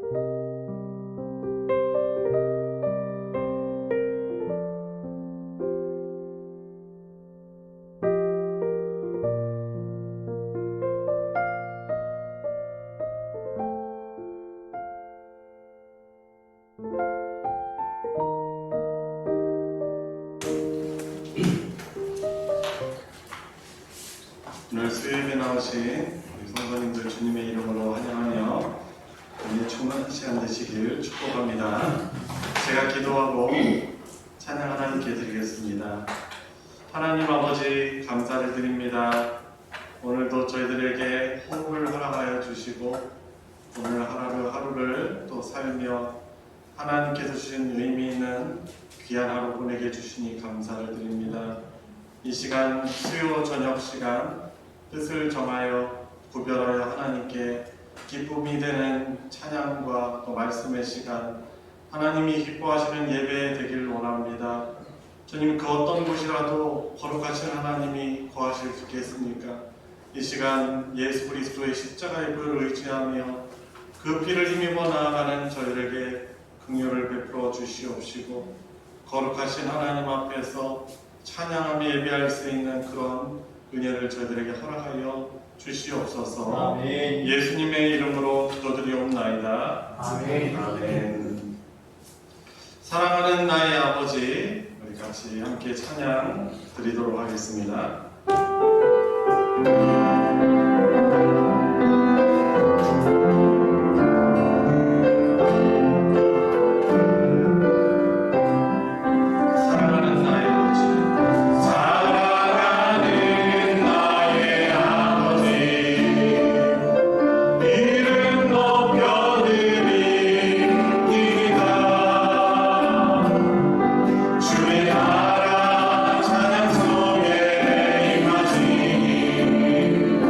오늘 수요일에 나오신 우리 성도님들 주님의 이름으로 환영하며 오늘 충만한 시간 되시길 축복합니다. 제가 기도하고 찬양 하나님께 드리겠습니다. 하나님 아버지 감사를 드립니다. 오늘도 저희들에게 호흡을 허락하여 주시고 오늘 하루를 또 살며 하나님께서 주신 의미 있는 귀한 하루 보내게 해주시니 감사를 드립니다. 이 시간 수요 저녁 시간 뜻을 정하여 구별하여 하나님께 기쁨이 되는 찬양과 또 말씀의 시간, 하나님이 기뻐하시는 예배 되길 원합니다. 주님, 그 어떤 곳이라도 거룩하신 하나님이 거하실 수 있겠습니까? 이 시간 예수 그리스도의 십자가의 보혈을 의지하며 그 피를 힘입어 나아가는 저희에게 긍휼을 베풀어 주시옵시고 거룩하신 하나님 앞에서 찬양하며 예배할 수 있는 그런 은혜를 저희들에게 허락하여 주시옵소서. 아멘. 예수님의 이름으로 기도드리옵나이다. 아멘. 아멘. 사랑하는 나의 아버지, 우리 같이 함께 찬양 드리도록 하겠습니다. 주의 나라 찬양 속에 임하시니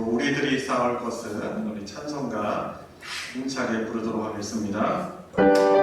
우리들이 쌓을 것은 우리 찬송가 힘차게 부르도록 하겠습니다. 그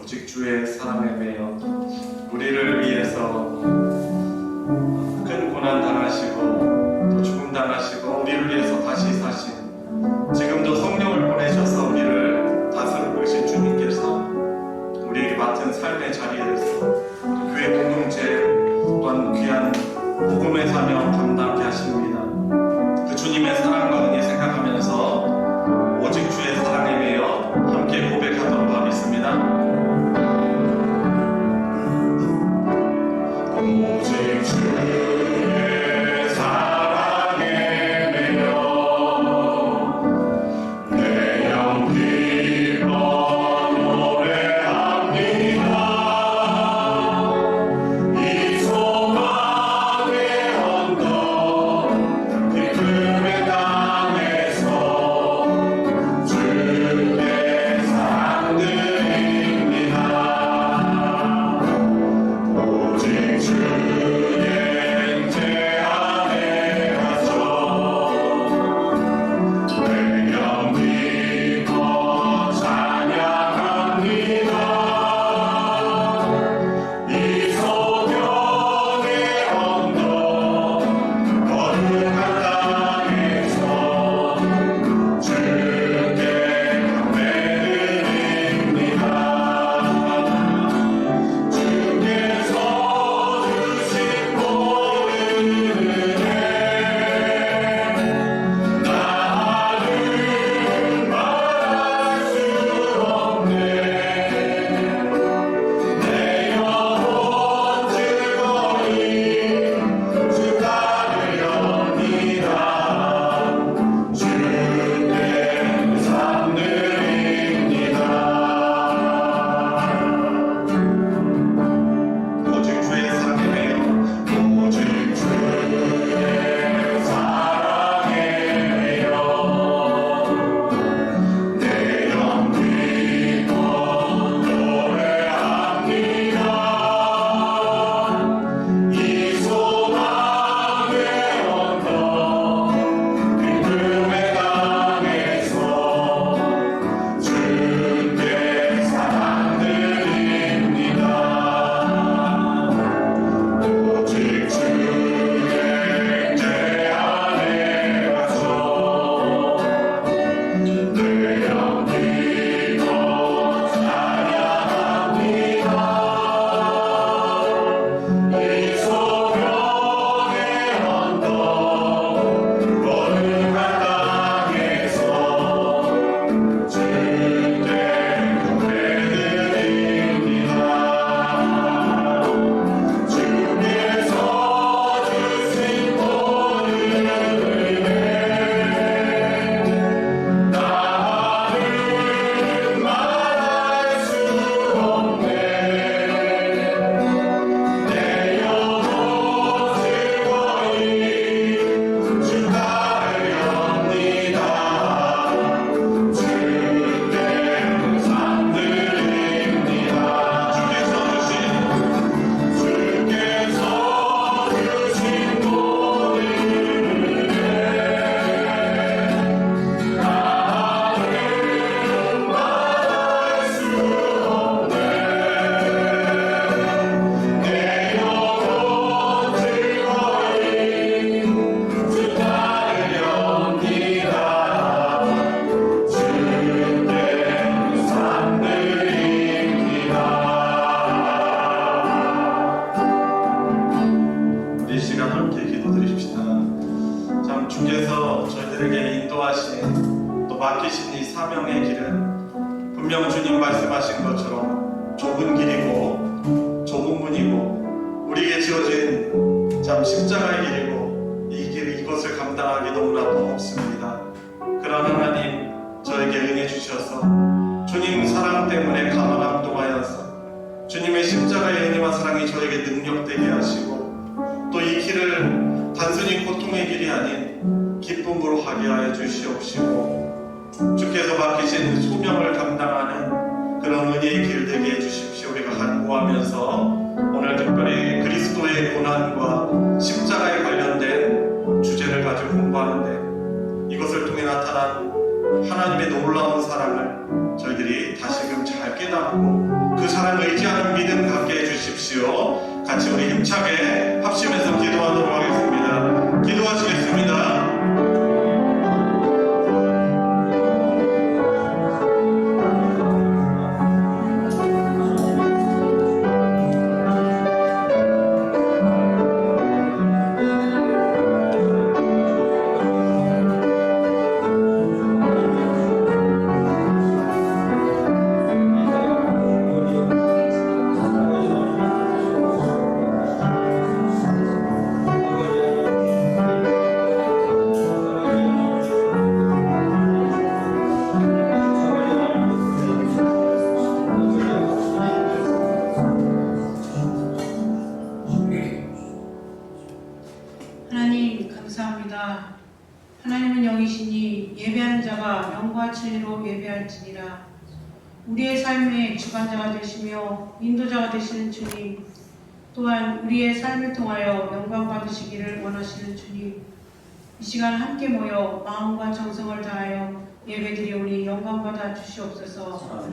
오직 주의 사랑에 매여 우리를 위해서 큰 고난 당하시고 또 죽음 당하시고 우리를 위해서 다시 사신, 지금도 성령을 보내셔서 우리를 다스리고 계신 주님께서 우리에게 맡은 삶의 자리에서 교회 공동체 또한 귀한 복음의 사명 감당케 하십니다. 그 주님의 사랑과 은혜 생각하면서 오직 주의 사랑에 매여 함께 고백하도록 하겠습니다. 오직 주의 사랑에 매여 내 영 기뻐 노래합니다. 이 소망의 언덕 기쁨의 땅에서 주의 사랑 드립니다. 오직 주의 제 안에 가서 내 영 기뻐 찬양합니다. 이 소경의 언덕 거룩한 땅에서 주께 경배드립니다. 주께서 주신 모든 은혜 나는 말할 수 없네. 내 영혼 즐거이 주 따르렵니다. 주께 산 드립니다. 오직 주의 사랑에 매여 오직 주의 사랑에 매여 내 영 기뻐 노래합니다. 이 소망의 언덕 기쁨의 땅에서 주께 사랑 드립니다. 오직 주의 제 안에 가서 내 영 기뻐 찬양합니다. 이 소경의 언덕 거룩한 땅에서 주께 경배드립니다. 주께서 주신 모든 은혜 나는 말할 수 없네. 내 영혼 즐거이 주 따르렵니다. 주께 산 드립니다. 주께서 주신 모든 은혜 나는 말할 수 없네. 내 영혼 즐거이 주 따르렵니다. 주께 산 드립니다. 우리 이 시간 함께 기도드립시다. 참 주께서 저희들에게 인도하신 또 맡기신 이 사명의 길은 분명 주님 말씀하신 것처럼 좁은 길이고 좁은 문이고 우리에게 지어진 참 십자가의 길이고 이 길 이것을 감당하기 너무나도 없습니다. 그런 하나님 저에게 은혜 주셔서 주님 사랑 때문에 감화감동하여서 주님의 십자가의 은혜와 사랑이 저에게 능력되게 하시고 또 이 길을 단순히 고통의 길이 아닌 기쁨으로 하게 하여 주시옵시고 주께서 맡기신 소명을 감당하는 그런 은혜의 길 되게 해주십시오. 우리가 간구하면서 오늘 특별히 그리스도의 고난과 십자가에 관련된 주제를 가지고 공부하는데 이것을 통해 나타난 하나님의 놀라운 사랑을 저희들이 다시금 잘 깨닫고 그 사랑 의지하는 믿음 갖게 해주십시오. 같이 우리 힘차게 합심해서 기도하도록 하겠습니다. 기도하시겠습니다. 하나님 감사합니다. 하나님은 영이시니 예배하는 자가 영과 진리로 예배할지니라. 우리의 삶의 주관자가 되시며 인도자가 되시는 주님, 또한 우리의 삶을 통하여 영광 받으시기를 원하시는 주님, 이 시간 함께 모여 마음과 정성을 다하여 예배드리오니 영광 받아 주시옵소서.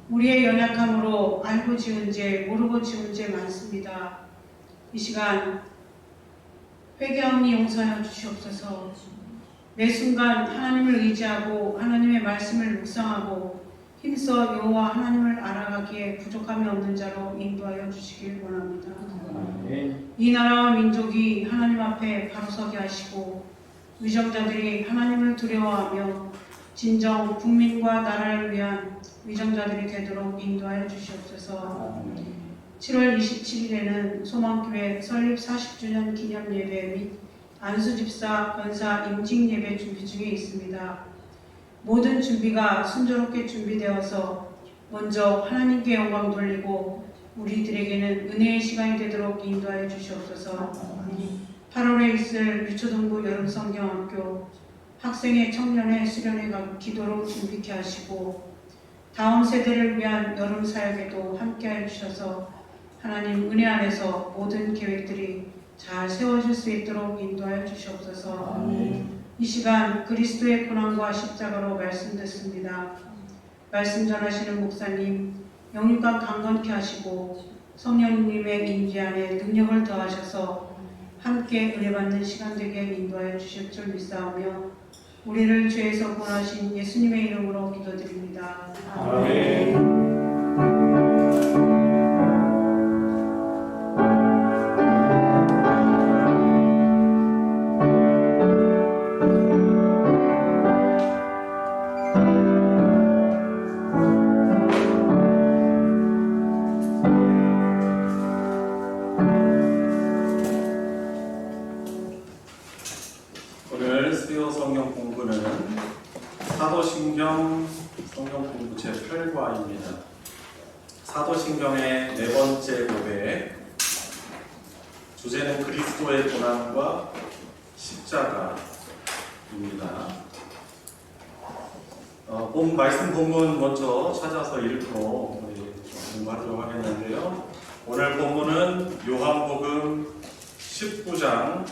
우리의 연약함으로 알고 지은 죄, 모르고 지은 죄 많습니다. 이 시간 회개하오니 용서하여 주시옵소서. 매 순간 하나님을 의지하고 하나님의 말씀을 묵상하고 힘써 여호와 하나님을 알아가기에 부족함이 없는 자로 인도하여 주시길 원합니다. 이 나라와 민족이 하나님 앞에 바로 서게 하시고 위정자들이 하나님을 두려워하며 진정 국민과 나라를 위한 위정자들이 되도록 인도하여 주시옵소서. 7월 27일에는 소망교회 설립 40주년 기념 예배 및 안수집사 권사 임직 예배 준비 중에 있습니다. 모든 준비가 순조롭게 준비되어서 먼저 하나님께 영광 돌리고 우리들에게는 은혜의 시간이 되도록 인도하여 주시옵소서. 8월에 있을 유초동부 여름성경학교 학생회 청년회 수련회 기도로 준비케 하시고 다음 세대를 위한 여름 사역에도 함께하여 주셔서 하나님 은혜 안에서 모든 계획들이 잘 세워질 수 있도록 인도하여 주시옵소서. 이 시간 그리스도의 고난과 십자가로 말씀 듣습니다. 말씀 전하시는 목사님 영육간 강건케 하시고 성령님의 임재 안에 능력을 더하셔서 함께 은혜 받는 시간 되게 인도하여 주실 줄 믿사오며 우리를 죄에서 구원하신 예수님의 이름으로 기도드립니다. 아멘. 오늘 수요 성경 공부는 사도신경 성경 공부 제8과입니다. 사도신경의 네 번째 고백, 주제는 그리스도의 고난과 십자가입니다. 말씀 본문 먼저 찾아서 읽고 공부하도록 하겠는데요. 오늘 본문은 요한복음 19장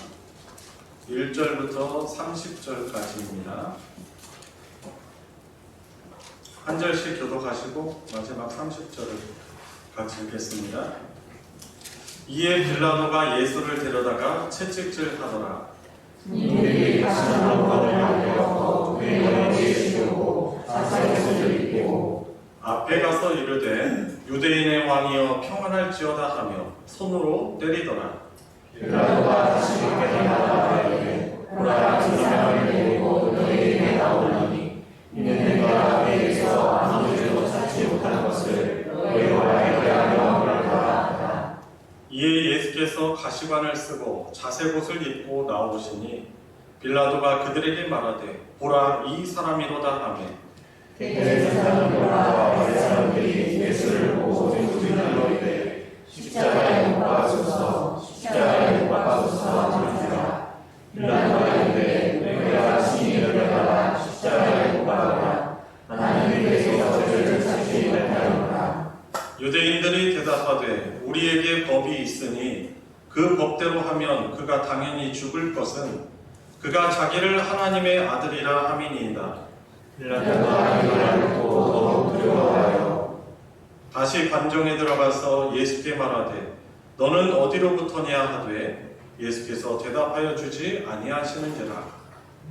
1절부터 30절까지입니다. 한 절씩 교독하시고 마지막 30절을 같이 읽겠습니다. 이에 빌라도가 예수를 데려다가 채찍질 하더라. 이들이 가시나무 가되어 회원에 씌우고 사사에서 들이고 앞에 가서 이르되 유대인의 왕이여 평안할지어다 하며 손으로 때리더라. 빌라도가 다시 깨달아 이르되 보라 이 사람을 데리고 너희에게 나오리니 이는 내가 내게서 아무 죄도 찾지 못한 것을 너희와 알게 하려 하노라. 이에 예수께서 가시관을 쓰고 자색옷을 입고 나오시니 빌라도가 그들에게 말하되 보라 이 사람이로다 하매 객들의 사람들과 바리 사람들이 예수를 보고 부르짖으되 십자가에 못 박으소서 십자가에 못 박으소서 하는지라. 빌라도가 이르되 내가 친히 데려다가 십자가에 못 박으라. 나는 내게서 죄를 찾지 못하노라. 유대인들이 대답하되 우리에게 법이 있으니 그 법대로 하면 그가 당연히 죽을 것은 그가 자기를 하나님의 아들이라 함이니이다. 빌라도가 이를 듣고 더욱 두려워하여 다시 관정에 들어가서 예수께 말하되 너는 어디로부터냐 하되 예수께서 대답하여 주지 아니하시는지라.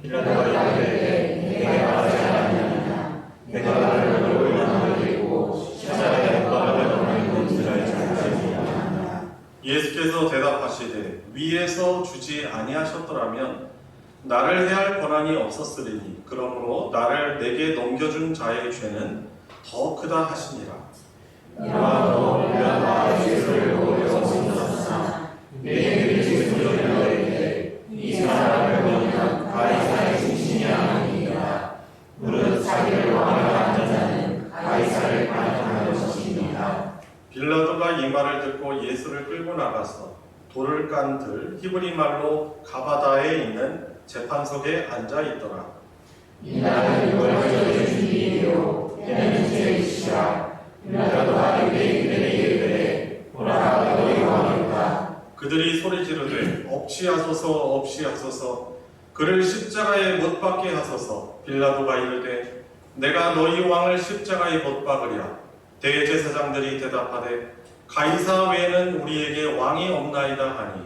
빌라도가 이르되 내가 말하지 아니하느냐 내가 너를 얼마나 드리고 십자가에 못 박아 넘기는지를 알지 않느냐. 예수께서 대답하시되 위에서 주지 아니하셨더라면 나를 해할 권한이 없었으리니 그러므로 나를 내게 넘겨준 자의 죄는 더 크다 하시니라. 이와 너 빌라도가 예수를 보려고 모셨으나 내게 예수를 이르되 이 사람을 보면 가이사의 중심이 아니니라. 무릇 자기를 왕이라 하는 자는 가이사를 반역하는 것입니다. 빌라도가 이 말을 듣고 예수를 끌고 나가서 돌을 깐 들 히브리 말로 가바다에 있는 재판석에 앉아 있더라. 이날은 유월절의 주일이요 때는 주일이시라. 빌라도가 유대인들에게 이르되 보라 너희 왕이로다. 그들이 소리 지르되 없이하소서 없이하소서 그를 십자가에 못 박게 하소서. 빌라도가 이르되 내가 너희 왕을 십자가에 못 박으랴. 대제사장들이 대답하되 가이사 외에는 우리에게 왕이 없나이다 하니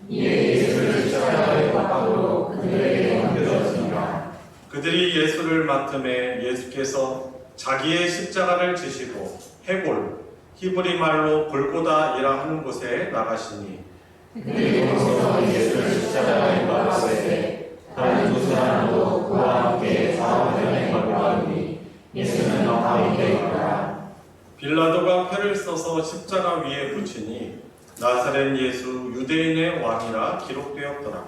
이에 예수를 십자가에 못 박으러 그들에게 넘겨졌으니라. 그들이 예수를 맡음에 예수께서 자기의 십자가를 지시고 해골 히브리 말로 골고다이라 하는 곳에 나가시니 그들이 거기서 예수를 십자가에 못 박으되 다른 두 사람도 그와 함께 좌우편에 걸어가니 예수는 가운데 있더라. 빌라도가 패를 써서 십자가 위에 붙이니 나사렛 예수 유대인의 왕이라 기록되었더라.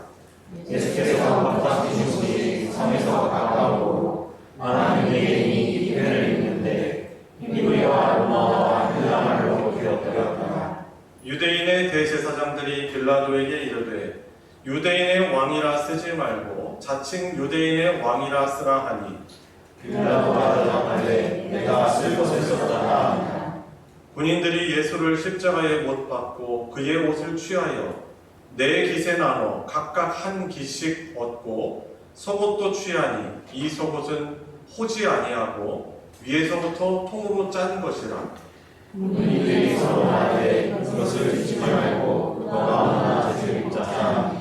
예수께서 막다시신 곳이 성에서 가까우고 많은 유대인이 이 편을 읽는데 히브리와 로마어와 헬라말로 기록되었더라. 유대인의 대제사장들이 빌라도에게 이르되 유대인의 왕이라 쓰지 말고 자칭 유대인의 왕이라 쓰라 하니 빌라도가 대답하되 내가 쓸 것을 썼다 하니라. 군인들이 예수를 십자가에 못 박고 그의 옷을 취하여 네 깃에 나눠 각각 한 깃씩 얻고 속옷도 취하니 이 속옷은 호지 아니하고 위에서부터 통으로 짠 것이라. 군인들이 서로 말하되 그것을 잊지 말고 너가 얼마나 죄를 입자사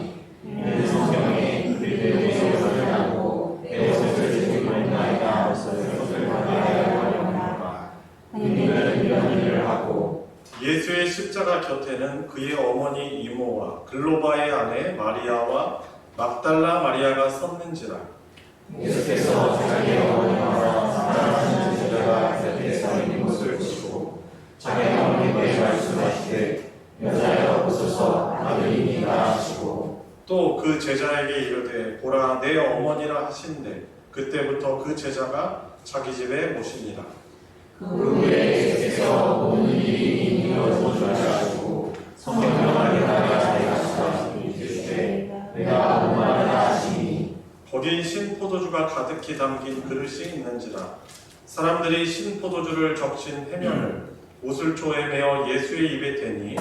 내 성경에 그들의 옷을 하고 내 옷을 지키고 있나이다 것을 말하여 하려니와 군인들은 이런 일을 하고 예수의 십자가 곁에는 그의 어머니 이모와 글로바의 아내 마리아와 막달라 마리아가 섰는지라. 예수께서 자기의 어머니와 사랑하는 제자가 곁에 서 있는 것을 보시고 자기 어머니께 말씀하시되 여자여 보소서 아들이니라 하시고 또 그 제자에게 이르되 보라 내 어머니라 하신대 그때부터 그 제자가 자기 집에 모시니라. 그 후에 예수께서 모든 일이 이루어진 줄 아시고 성령을 받아 자기가 시사하시니 이르시되 내가 목마르다 하시니 거기 신포도주가 가득히 담긴 그릇이 있는지라. 사람들이 신포도주를 적신 해면을 우슬초에 메어 예수의 입에 대니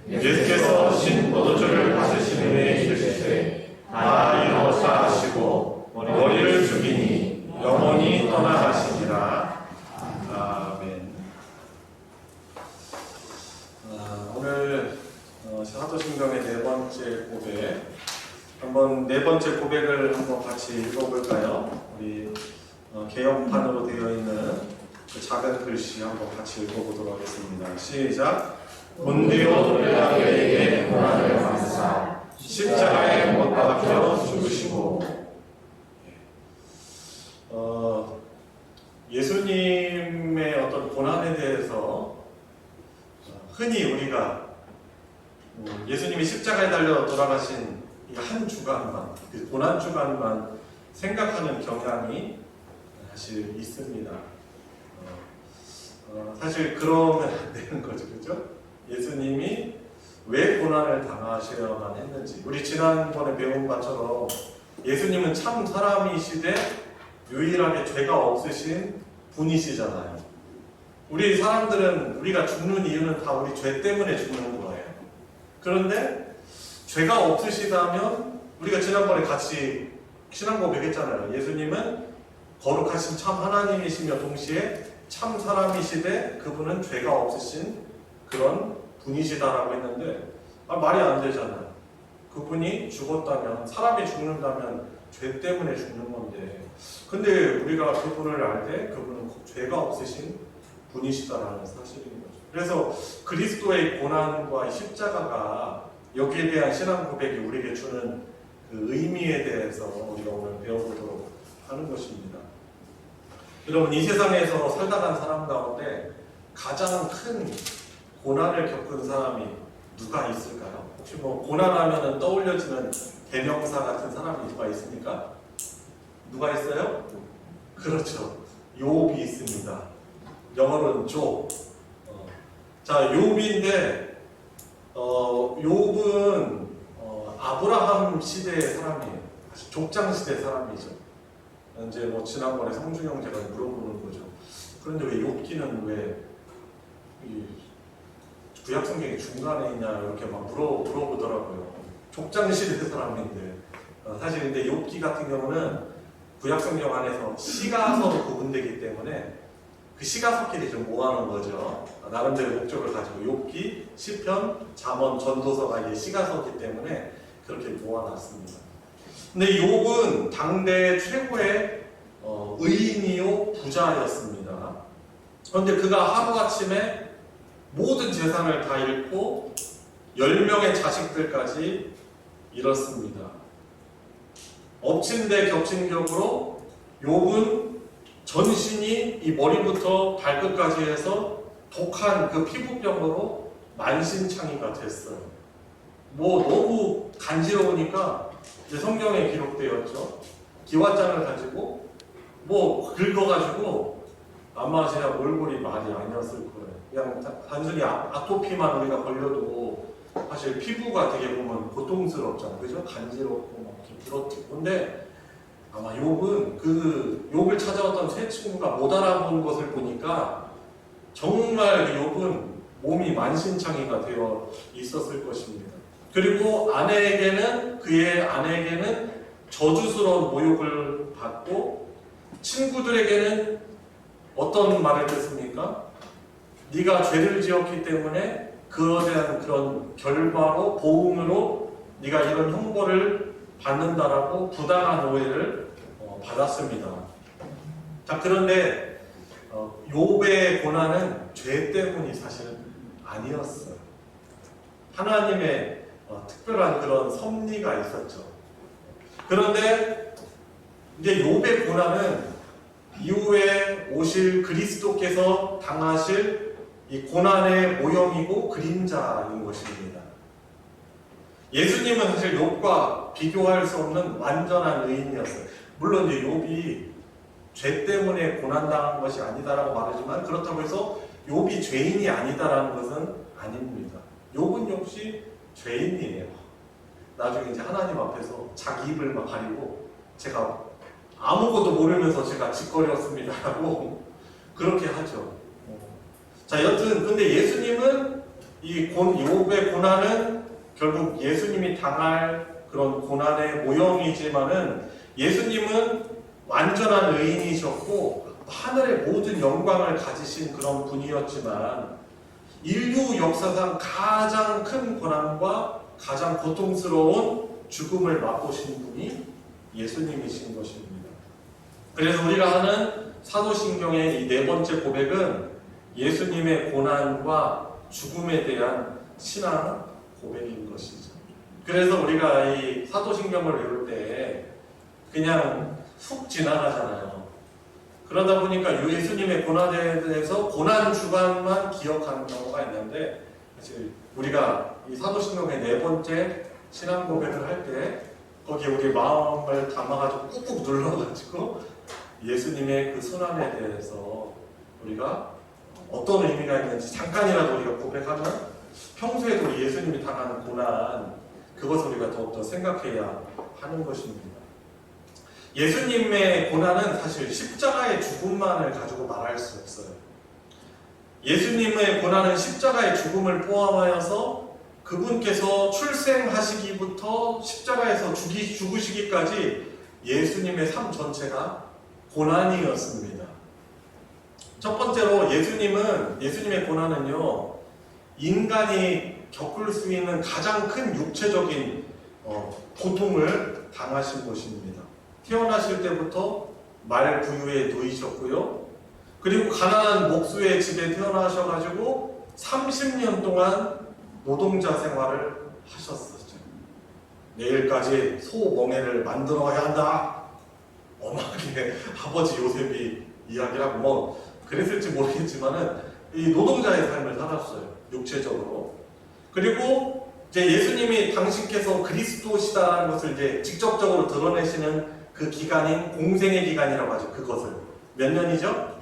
예수께서 신포도주를 받으시는 이르시되 다 이루었다 하시고 머리를 숙이니 영원히 떠나가시니라. 아멘. 오늘 사도신경의 네 번째 고백, 한번 네 번째 고백을 한번 같이 읽어볼까요? 우리 개혁판으로 되어 있는 그 작은 글씨 한번 같이 읽어보도록 하겠습니다. 시작. 본디오 빌라도에게 고난을 받으사 십자가에 못 박혀 죽으시고. 예수님의 어떤 고난에 대해서 흔히 우리가 예수님이 십자가에 달려 돌아가신 이 한 주간만, 그 고난 주간만 생각하는 경향이 사실 있습니다. 사실 그러면 안 되는 거죠, 그죠? 예수님이 왜 고난을 당하셔야만 했는지. 우리 지난번에 배운 것처럼 예수님은 참 사람이시되 유일하게 죄가 없으신 분이시잖아요. 우리 사람들은 우리가 죽는 이유는 다 우리 죄 때문에 죽는 거예요. 그런데 죄가 없으시다면 우리가 지난번에 같이 신앙 고백했잖아요. 예수님은 거룩하신 참 하나님이시며 동시에 참 사람이시되 그분은 죄가 없으신 그런 분이시다라고 했는데 말이 안 되잖아요. 그분이 죽었다면, 사람이 죽는다면 죄 때문에 죽는 건데, 근데 우리가 그분을 알 때 그분은 죄가 없으신 분이시다라는 사실인 거죠. 그래서 그리스도의 고난과 십자가가 여기에 대한 신앙 고백이 우리에게 주는 그 의미에 대해서 우리가 오늘 배워보도록 하는 것입니다. 여러분, 이 세상에서 살다 간 사람 가운데 가장 큰 고난을 겪은 사람이 누가 있을까요? 혹시 뭐 고난하면 떠올려지는 대명사 같은 사람이 누가 있습니까? 누가 있어요? 그렇죠. 욥이 있습니다. 영어로는 조. 자, 욥인데 욥은 아브라함 시대의 사람이에요. 족장 시대 사람이죠. 이제 뭐 지난번에 성중 형제가 물어보는 거죠. 그런데 왜 욥기는 왜 구약 성경의 중간에 있냐 이렇게 막 물어보더라고요. 족장 시대 사람인데 사실 근데 욥기 같은 경우는 구약 성경 안에서 시가 서로 구분되기 때문에 그 시가 섞이게 좀 모아놓은 거죠. 나름대로 목적을 가지고 욥기, 시편, 잠언, 전도서가 이게 시가 섞기 때문에 그렇게 모아놨습니다. 근데 욥은 당대 최고의 의인이요 부자였습니다. 그런데 그가 하루아침에 모든 재산을 다 잃고 10명의 자식들까지 잃었습니다. 엎친 데 겹친 격으로 욥은 전신이 이 머리부터 발끝까지 해서 독한 그 피부병으로 만신창이가 됐어요. 뭐 너무 간지러우니까 이제 성경에 기록되었죠. 기왓장을 가지고 뭐 긁어가지고 아마 제가 몰골이 많이 아니었을 거예요. 그냥 단순히 아토피만 우리가 걸려도 사실 피부가 되게 보면 고통스럽잖아요. 그죠? 간지럽고 막 이렇게 부러뜨고. 근데 아마 욥은 그 욥을 찾아왔던 세 친구가 못 알아본 것을 보니까 정말 욥은 몸이 만신창이가 되어 있었을 것입니다. 그리고 그의 아내에게는 저주스러운 모욕을 받고 친구들에게는 어떤 말을 듣습니까? 네가 죄를 지었기 때문에 그에 대한 그런 결과로 보응으로 네가 이런 형벌을 받는다라고 부당한 오해를 받았습니다. 자, 그런데 욥의 고난은 죄 때문이 사실은 아니었어요. 하나님의 특별한 그런 섭리가 있었죠. 그런데 이제 욥의 고난은 이후에 오실 그리스도께서 당하실 이 고난의 모형이고 그림자인 것입니다. 예수님은 사실 욥과 비교할 수 없는 완전한 의인이었어요. 물론 이제 욥이 죄 때문에 고난당한 것이 아니다라고 말하지만 그렇다고 해서 욥이 죄인이 아니다라는 것은 아닙니다. 욥은 역시 죄인이에요. 나중에 이제 하나님 앞에서 자기 입을 막 가리고 제가 아무것도 모르면서 제가 짓거렸습니다라고 그렇게 하죠. 자, 여튼 근데 예수님은 이 욥의 고난은 결국 예수님이 당할 그런 고난의 모형이지만은 예수님은 완전한 의인이셨고 하늘의 모든 영광을 가지신 그런 분이었지만 인류 역사상 가장 큰 고난과 가장 고통스러운 죽음을 맛보신 분이 예수님이신 것입니다. 그래서 우리가 하는 사도신경의 이 네 번째 고백은 예수님의 고난과 죽음에 대한 신앙 고백인 것이죠. 그래서 우리가 이 사도신경을 외울 때 그냥 훅 지나가잖아요. 그러다 보니까 예수님의 고난에 대해서 고난 주간만 기억하는 경우가 있는데 사실 우리가 이 사도신경의 네 번째 신앙 고백을 할 때 거기에 우리 마음을 담아가지고 꾹꾹 눌러가지고 예수님의 그 순환에 대해서 우리가 어떤 의미가 있는지 잠깐이라도 우리가 고백하면 평소에도 우리 예수님이 당하는 고난 그것을 우리가 더욱더 생각해야 하는 것입니다. 예수님의 고난은 사실 십자가의 죽음만을 가지고 말할 수 없어요. 예수님의 고난은 십자가의 죽음을 포함하여서 그분께서 출생하시기부터 십자가에서 죽으시기까지 예수님의 삶 전체가 고난이었습니다. 첫 번째로 예수님의 고난은요, 인간이 겪을 수 있는 가장 큰 육체적인 고통을 당하신 것입니다. 태어나실 때부터 말 부유에 누이셨고요. 그리고 가난한 목수의 집에 태어나셔가지고 30년 동안 노동자 생활을 하셨었죠. 내일까지 소 멍에를 만들어야 한다. 엄하게 아버지 요셉이 이야기를 하고 뭐 그랬을지 모르겠지만은 이 노동자의 삶을 살았어요. 육체적으로. 그리고 이제 예수님이 당신께서 그리스도시다라는 것을 이제 직접적으로 드러내시는 그 기간인 공생의 기간이라고 하죠. 그것을 몇 년이죠?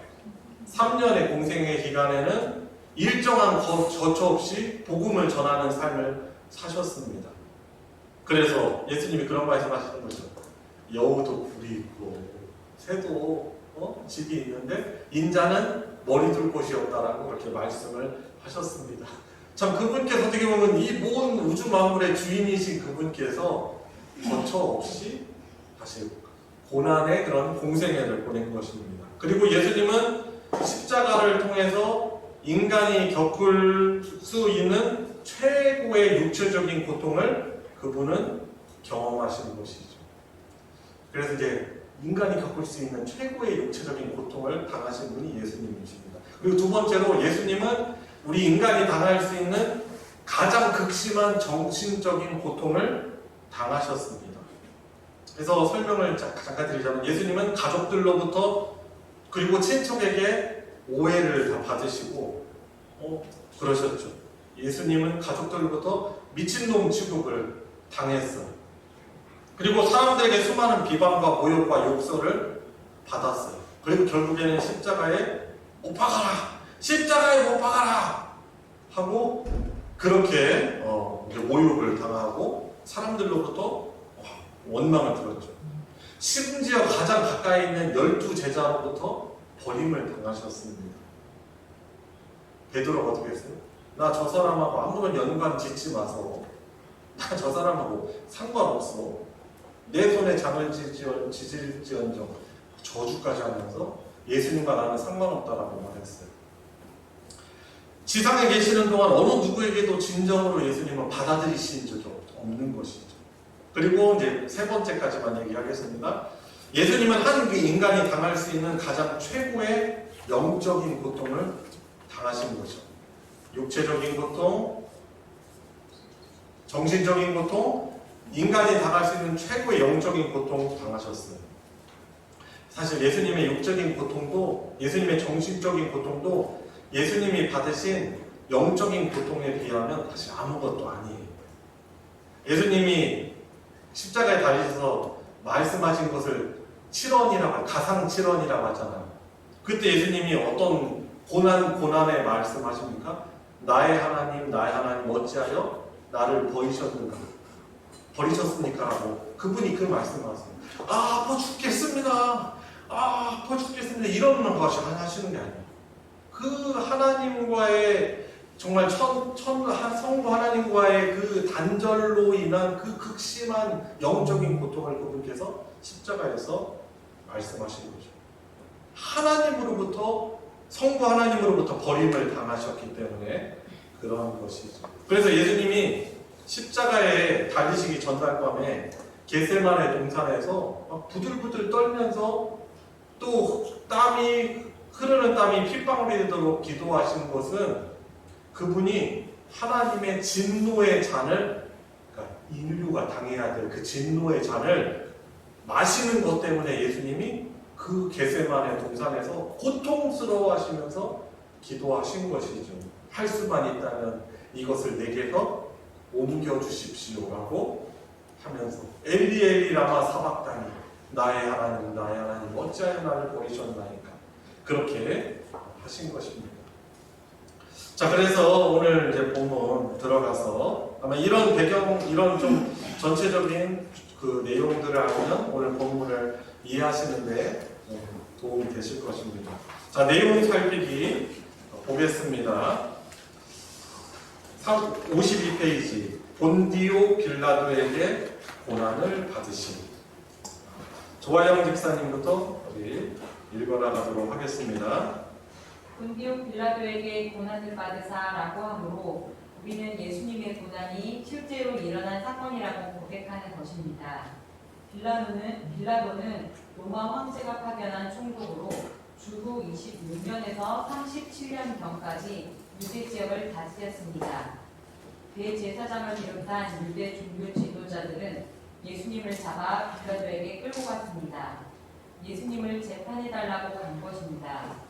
3년의 공생의 기간에는 일정한 저처 없이 복음을 전하는 삶을 사셨습니다. 그래서 예수님이 그런 말씀하시는 거죠. 여우도 굴이 있고 새도 집이 있는데 인자는 머리 둘 곳이 없다라고 그렇게 말씀을 하셨습니다. 참 그분께서 어떻게 보면 이 모든 우주 만물의 주인이신 그분께서 거처 없이 다시 고난의 그런 공생애를 보낸 것입니다. 그리고 예수님은 십자가를 통해서 인간이 겪을 수 있는 최고의 육체적인 고통을 그분은 경험하시는 것이죠. 그래서 이제 인간이 겪을 수 있는 최고의 육체적인 고통을 당하신 분이 예수님이십니다. 그리고 두 번째로 예수님은 우리 인간이 당할 수 있는 가장 극심한 정신적인 고통을 당하셨습니다. 그래서 설명을 잠깐 드리자면 예수님은 가족들로부터 그리고 친척에게 오해를 다 받으시고 그러셨죠. 예수님은 가족들로부터 미친놈 취급을 당했어요. 그리고 사람들에게 수많은 비방과 모욕과 욕설을 받았어요. 그리고 결국에는 십자가에 못 박아라! 십자가에 못 박아라! 하고 그렇게 모욕을 당하고 사람들로부터 원망을 들었죠. 심지어 가장 가까이 있는 12제자로부터 버림을 당하셨습니다. 베드로가 어떻게 했어요? 나 저 사람하고 아무런 연관 짓지 마서 나 저 사람하고 상관없어. 내 손에 장을 지질지언정 저주까지 하면서 예수님과 나는 상관없다라고 말했어요. 지상에 계시는 동안 어느 누구에게도 진정으로 예수님을 받아들이신 적이 없는 것이죠. 그리고 이제 세 번째까지만 얘기하겠습니다. 예수님은 한 인간이 당할 수 있는 가장 최고의 영적인 고통을 당하신 거죠. 육체적인 고통, 정신적인 고통, 인간이 당할 수 있는 최고의 영적인 고통 당하셨어요. 사실 예수님의 육적인 고통도, 예수님의 정신적인 고통도 예수님이 받으신 영적인 고통에 비하면 사실 아무것도 아니에요. 예수님이 십자가에 달리셔서 말씀하신 것을 가상 7원이라고 하잖아요. 그때 예수님이 어떤 고난에 말씀하십니까? 나의 하나님 어찌하여 나를 버리셨습니까? 라고 그분이 그 말씀하세요. 아파 죽겠습니다. 아파 죽겠습니다. 이러는 것이 하시는 게 아니에요. 그 하나님과의 정말 성부 하나님과의 그 단절로 인한 그 극심한 영적인 고통을 그분께서 십자가에서 말씀하신 거죠. 성부 하나님으로부터 버림을 당하셨기 때문에 그러한 것이죠. 그래서 예수님이 십자가에 달리시기 전날밤에 겟세마네 동산에서 막 부들부들 떨면서 또 흐르는 땀이 핏방울이 되도록 기도하신 것은 그분이 하나님의 진노의 잔을, 그러니까 인류가 당해야 될 그 진노의 잔을 마시는 것 때문에 예수님이 그 겟세마네 동산에서 고통스러워 하시면서 기도하신 것이죠. 할 수만 있다면 이것을 내게서 옮겨주십시오라고 하면서 엘리 엘리 라마 사박다니 나의 하나님 어찌하여 나를 버리셨나이까 그렇게 하신 것입니다. 자, 그래서 오늘 이제 본문 들어가서 아마 이런 이런 좀 전체적인 그 내용들을 알면 오늘 본문을 이해하시는데 도움이 되실 것입니다. 자, 내용 살피기 보겠습니다. 52페이지 본디오 빌라도에게 고난을 받으심. 조아영 집사님부터 우리 읽어나가도록 하겠습니다. 본디오 빌라도에게 고난을 받으사라고 하므로 우리는 예수님의 고난이 실제로 일어난 사건이라고 고백하는 것입니다. 빌라도는 로마 황제가 파견한 총독으로 주후 26년에서 37년경까지 유대 지역을 다스렸습니다. 대제사장을 비롯한 유대 종교 지도자들은 예수님을 잡아 빌라도에게 끌고 갔습니다. 예수님을 재판해달라고 간 것입니다.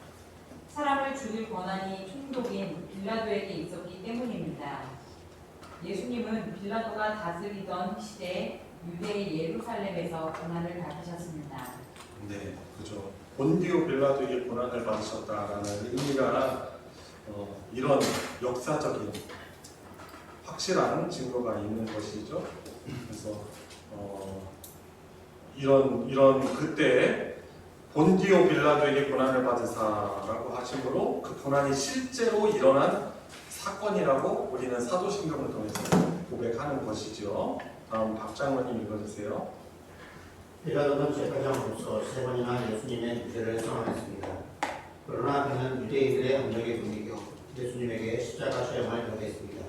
사람을 죽일 권한이 총독인 빌라도에게 있었기 때문입니다. 예수님은 빌라도가 다스리던 시대에 유대의 예루살렘에서 고난을 받으셨습니다. 네, 그죠. 본디오 빌라도에게 고난을 받으셨다라는 의미가 이런 역사적인 확실한 증거가 있는 것이죠. 그래서 이런 그때 본디오 빌라도에게 고난을 받으사라고 하심으로 그 고난이 실제로 일어난 사건이라고 우리는 사도신경을 통해서 고백하는 것이죠. 다음 박 장로님 읽어주세요. 빌라도는 재판장으로서 3번이나 예수님의 유죄를 선언했습니다. 그러나 그는 유대인들의 압력에 굴리겨 예수님에게 십자가 처형을 요구했습니다.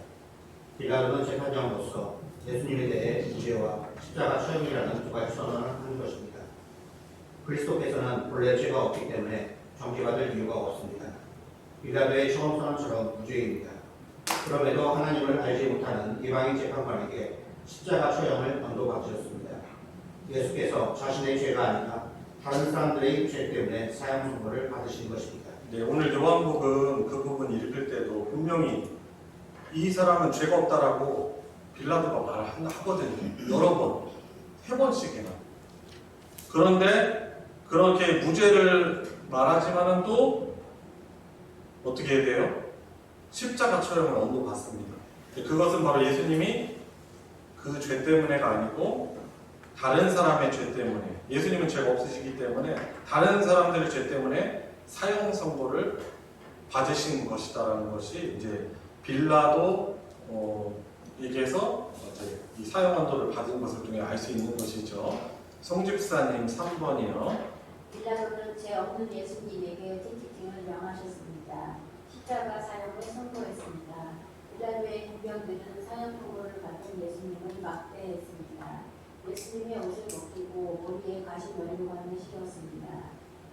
빌라도는 재판장으로서 예수님에 대해 유죄와 십자가 처형이라는 두 가지 선언을 한 것입니다. 그리스도께서는 본래 죄가 없기 때문에 정죄받을 이유가 없습니다. 빌라도의 처음 선언처럼 무죄입니다. 그럼에도 하나님을 알지 못하는 이방인 재판관에게 십자가 처형을 언도받으셨습니다. 예수께서 자신의 죄가 아니라 다른 사람들의 죄 때문에 사형 선고를 받으신 것입니다. 네, 오늘 요한복음 그 부분 읽을 때도 분명히 이 사람은 죄가 없다라고 빌라도가 말하거든요. 여러 번, 3번씩이나. 그런데 그렇게 무죄를 말하지만은 또 어떻게 해야 돼요? 십자가 처형을 언도받습니다. 그것은 바로 예수님이 그 죄 때문에가 아니고 다른 사람의 죄 때문에, 예수님은 죄가 없으시기 때문에 다른 사람들의 죄 때문에 사형 선고를 받으신 것이다라는 것이 이제 빌라도 에게서 이 사형 언도를 받은 것을 통해 알 수 있는 것이죠. 송집사님 3번이요. 빌라도는 죄 없는 예수님에게 채찍질을 명하셨습니다. 십자가 사형을 선고했습니다. 빌라도의 군병들은 사형 선고를 받은 예수님을 막대했습니다. 예수님의 옷을 벗기고 머리에 가시면류관을 씌웠습니다.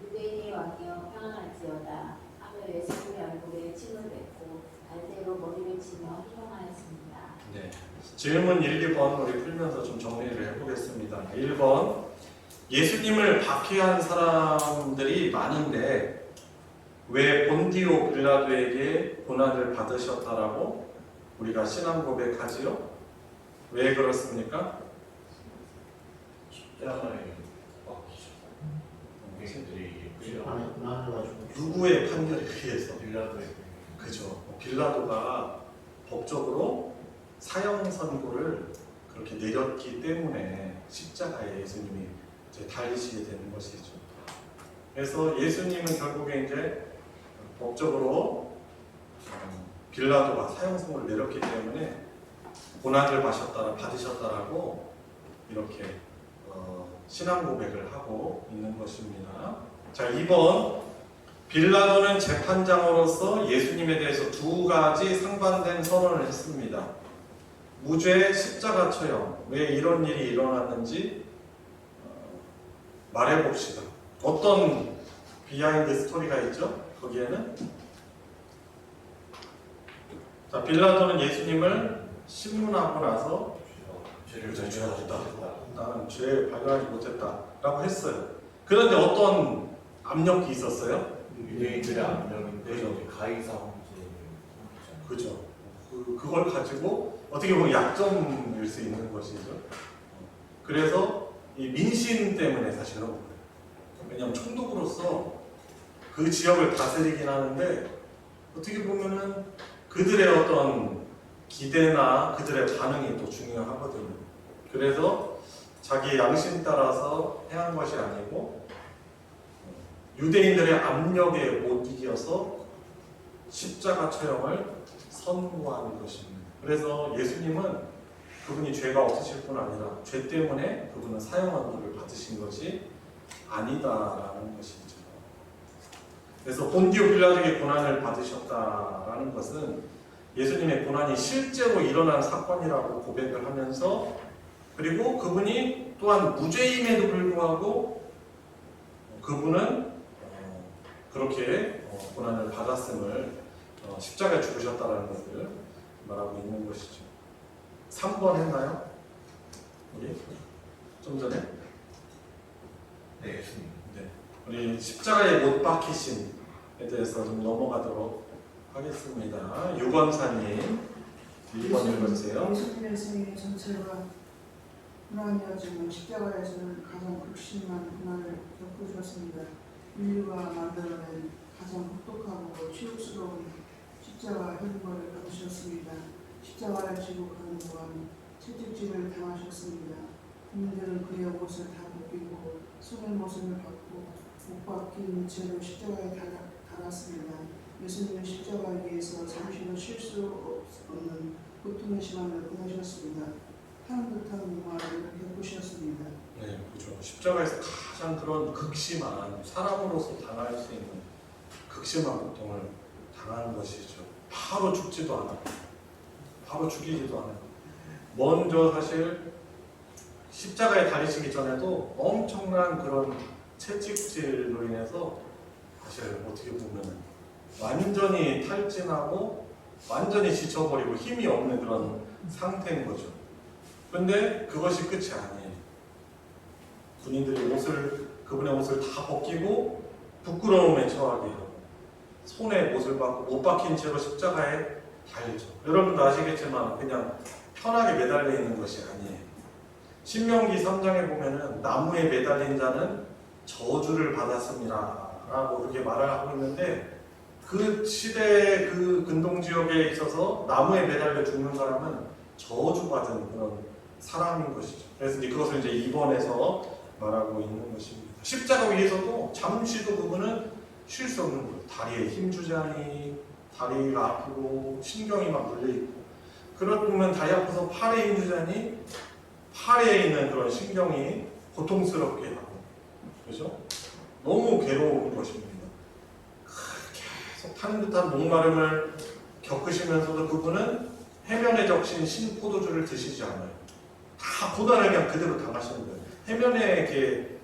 유대인의 왕이여 평안할지어다 하며 예수님의 얼굴에 침을 뱉고 갈대로 머리를 치며 희롱하였습니다. 네. 질문 1, 2번 우리 풀면서 좀 정리를 해보겠습니다. 1번, 예수님을 박해한 사람들이 많은데 왜 본디오 빌라도에게 고난을 받으셨다라고 우리가 신앙 고백하지요? 왜 그렇습니까? 십자가에 박히셨다. 백성들이 재판에 고난을 가지고 누구의 판결에 의해서? 빌라도에 그죠. 빌라도가 법적으로 사형 선고를 그렇게 내렸기 때문에 십자가에 예수님이 이제 달리시게 되는 것이죠. 그래서 예수님은 결국에 이제 법적으로 빌라도가 사형 선고를 내렸기 때문에 고난을 받으셨다라고 이렇게 신앙 고백을 하고 있는 것입니다. 자, 2번, 빌라도는 재판장으로서 예수님에 대해서 2가지 상반된 선언을 했습니다. 무죄, 십자가 처형. 왜 이런 일이 일어났는지 말해봅시다. 어떤 비하인드 스토리가 있죠? 거기에는 자, 빌라도는 예수님을 신문하고 나서 죄를 죄가 없다. 나는 죄 발견하지 못했다 라고 했어요. 그런데 어떤 압력이 있었어요? 유대인들의 압력인데 그죠. 가이사 황제 그죠. 그걸 가지고 어떻게 보면 약점일 수 있는 것이죠. 그래서 이 민심 때문에 사실은 그래요. 왜냐하면 총독으로서 그 지역을 다스리긴 하는데 어떻게 보면은 그들의 어떤 기대나 그들의 반응이 또 중요하거든요. 그래서 자기 양심 따라서 행한 것이 아니고 유대인들의 압력에 못 이겨서 십자가 처형을 선고하는 것입니다. 그래서 예수님은 그분이 죄가 없으실 뿐 아니라 죄 때문에 그분은 사형 언도를 받으신 것이 아니다라는 것이죠. 그래서 본디오 빌라도에게 고난을 받으셨다라는 것은 예수님의 고난이 실제로 일어난 사건이라고 고백을 하면서, 그리고 그분이 또한 무죄임에도 불구하고 그분은 그렇게 고난을 받았음을, 십자가에 죽으셨다는 것을 말하고 있는 것이죠. 3번 했나요? 우리 좀 전에? 네, 예수님. 네. 우리 십자가에 못 박히심에 대해서 좀 넘어가도록 하겠습니다. 유건사님 1번 읽어주세요. 예수님의 생애 전체가 고난이었지만 십자가에서는 가장 극심한 고난을 겪으셨습니다. 인류가 만들어낸 가장 혹독하고 치욕스러운 십자가 형벌을 받으셨습니다. 십자가를 지고 가는 동안 채찍질을 당하셨습니다. 국민들은 그의 옷을 다 벗기고 손에 못을 받고 못 박힌 채로 십자가에 달았습니다. 예수님은 십자가 위에서 잠시도 쉴 수 없는 고통의 시간을 보내셨습니다. 타는 듯한 무마를 겪으셨습니다. 네, 그렇죠. 십자가에서 가장 그런 극심한, 사람으로서 당할 수 있는 극심한 고통을 당하는 것이죠. 바로 죽지도 않아요. 바로 죽이지도 않아요. 먼저 사실 십자가에 달리시기 전에도 엄청난 그런 채찍질로 인해서 사실 어떻게 보면 완전히 탈진하고 완전히 지쳐버리고 힘이 없는 그런 상태인 거죠. 근데 그것이 끝이 아니에요. 군인들이 그분의 옷을 다 벗기고 부끄러움에 처하게 하고 손에 못을 박고 못 박힌 채로 십자가에 달리죠. 여러분도 아시겠지만 그냥 편하게 매달려 있는 것이 아니에요. 신명기 3장에 보면은 나무에 매달린 자는 저주를 받았습니다 라고 그렇게 말을 하고 있는데, 그 시대의 그 근동 지역에 있어서 나무에 매달려 죽는 사람은 저주받은 그런 사람인 것이죠. 그래서 이제 그것을 이제 2번에서 말하고 있는 것입니다. 십자가 위에서도 잠시도 그분은 쉴 수 없는 거예요. 다리에 힘주자니 다리가 아프고 신경이 막 눌려있고, 그러면 다리 아파서 팔에 힘주자니 팔에 있는 그런 신경이 고통스럽게 하고, 그죠? 너무 괴로운 것입니다. 계속 타는 듯한 목마름을 겪으시면서도 그분은 해면에 적신 신포도주를 드시지 않아요. 다 고난을 그냥 그대로 당하시는 거예요. 해면에 이렇게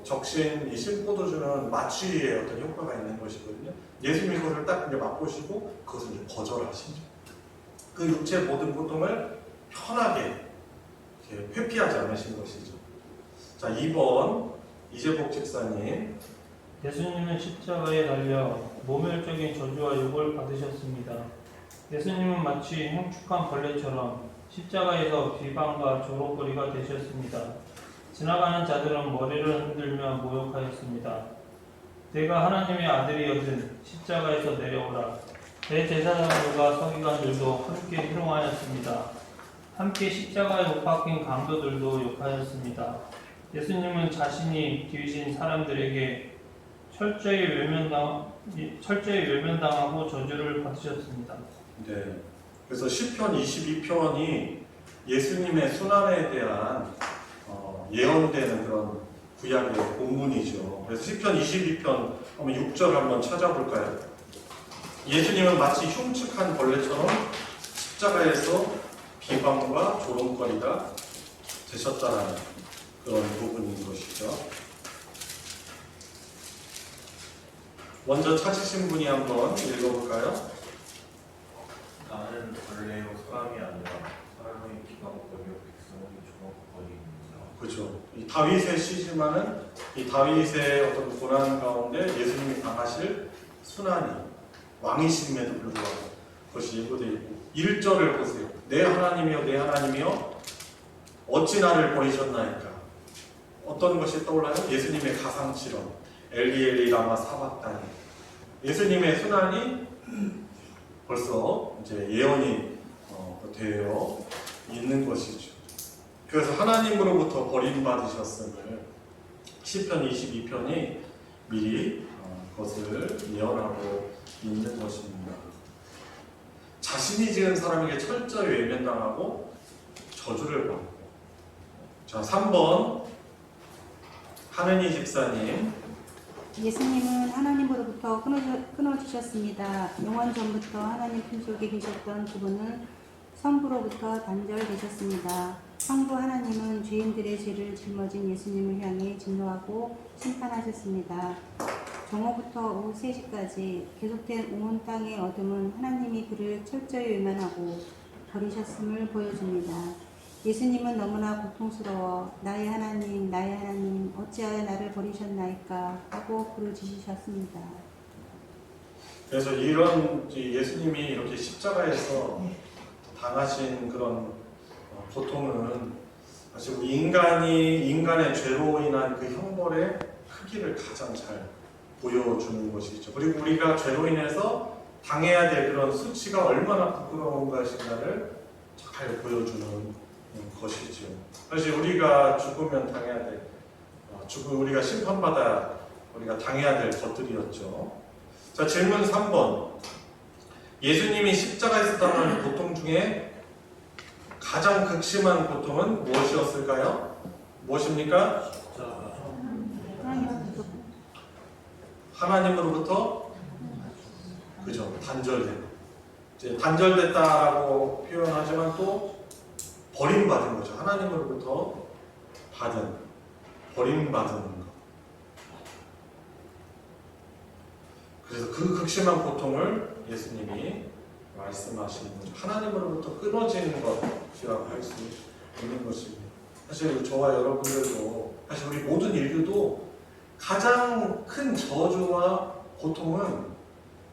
적신 이 신포도주는 마취의 어떤 효과가 있는 것이거든요. 예수님이 그것을 딱 이제 맛보시고 그것을 이제 거절하시죠. 그 육체 모든 고통을 편하게 이렇게 회피하지 않으신 것이죠. 자, 2번 이재복 집사님. 예수님은 십자가에 달려 모멸적인 저주와 욕을 받으셨습니다. 예수님은 마치 흉측한 벌레처럼 십자가에서 비방과 조롱거리가 되셨습니다. 지나가는 자들은 머리를 흔들며 모욕하였습니다. 내가 하나님의 아들이거든 십자가에서 내려오라. 대제사장들과 서기관들도 함께 희롱하였습니다. 함께 십자가에 못 박힌 강도들도 욕하였습니다. 예수님은 자신이 기으신 사람들에게 철저히 외면당하고 저주를 받으셨습니다. 네. 그래서 시편 22편이 예수님의 순환에 대한 예언되는 그런 구약의 본문이죠. 그래서 시편 22편 한번 6절 한번 찾아볼까요? 예수님은 마치 흉측한 벌레처럼 십자가에서 비방과 조롱거리가 되셨다는 그런 부분인 것이죠. 먼저 찾으신 분이 한번 읽어볼까요? 나는 벌레요 사람이 아니라 사람의 비방거리요 백성의 조롱거리입니다. 그렇죠. 이 다윗의 시지만은 이 다윗의 어떤 고난 가운데 예수님이 당하실 순환이 왕이심에도 불구하고 그것이 예고되어 있고, 1절을 보세요. 내 하나님이여 내 하나님이여 어찌 나를 버리셨나이까. 어떤 것이 떠올라요? 예수님의 가상실험, 엘리 엘리 라마 사박다니. 예수님의 순환이 벌써 이제 예언이 되어 있는 것이죠. 그래서 하나님으로부터 버림받으셨음을 시편 22편이 미리 그것을 예언하고 있는 것입니다. 자신이 지은 사람에게 철저히 외면당하고 저주를 받고. 자, 3번 하느니 집사님. 예수님은 하나님으로부터 끊어지셨습니다. 영원 전부터 하나님 품속에 계셨던 그분은 성부로부터 단절되셨습니다. 성부 하나님은 죄인들의 죄를 짊어진 예수님을 향해 진노하고 심판하셨습니다. 정오부터 오후 3시까지 계속된 온 땅의 어둠은 하나님이 그를 철저히 외면하고 버리셨음을 보여줍니다. 예수님은 너무나 고통스러워 나의 하나님 어찌하여 나를 버리셨나이까 하고 부르짖으셨습니다. 그래서 이런 예수님이 이렇게 십자가에서 당하신 그런 고통은 사실 우리 인간의 죄로 인한 그 형벌의 크기를 가장 잘 보여주는 것이죠. 그리고 우리가 죄로 인해서 당해야 될 그런 수치가 얼마나 부끄러운 것인가를 잘 보여주는 것이죠. 사실 우리가 죽으면 당해야 될, 우리가 심판받아 우리가 당해야 될 것들이었죠. 자, 질문 3번. 예수님이 십자가에서 당한 고통 중에 가장 극심한 고통은 무엇이었을까요? 무엇입니까? 하나님으로부터 그죠, 단절됐다라고 표현하지만 또 버림받은 거죠. 하나님으로부터 버림받은 것. 그래서 그 극심한 고통을 예수님이 말씀하시는 거죠. 하나님으로부터 끊어지는 것이라고 할 수 있는 것입니다. 사실 저와 여러분들도, 사실 우리 모든 인류도 가장 큰 저주와 고통은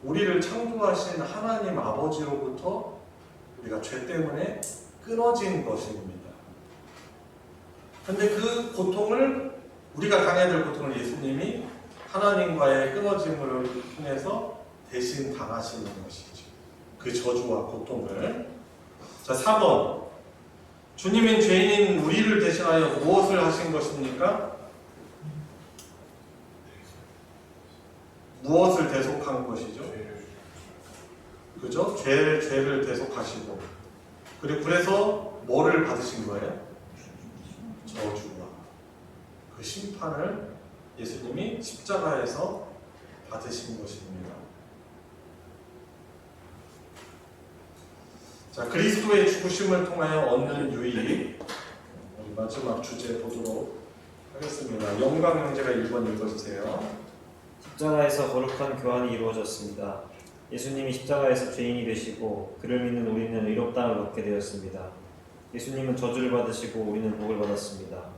우리를 창조하신 하나님 아버지로부터 우리가 죄 때문에 끊어진 것입니다. 그런데 그 고통을, 우리가 당해야 될 고통을 예수님이 하나님과의 끊어짐을 통해서 대신 당하시는 것이죠. 그 저주와 고통을. 자, 4번. 주님은 죄인인 우리를 대신하여 무엇을 하신 것입니까? 무엇을 대속한 것이죠? 그죠? 죄를 대속하시고. 그리고 그래서 뭐를 받으신 거예요? 저주와 그 심판을 예수님이 십자가에서 받으신 것입니다. 자, 그리스도의 죽으심을 통하여 얻는 유익, 우리 마지막 주제 보도록 하겠습니다. 영광 형제가 1번 읽어주세요. 십자가에서 거룩한 교환이 이루어졌습니다. 예수님이 십자가에서 죄인이 되시고 그를 믿는 우리는 의롭다함을 얻게 되었습니다. 예수님은 저주를 받으시고 우리는 복을 받았습니다.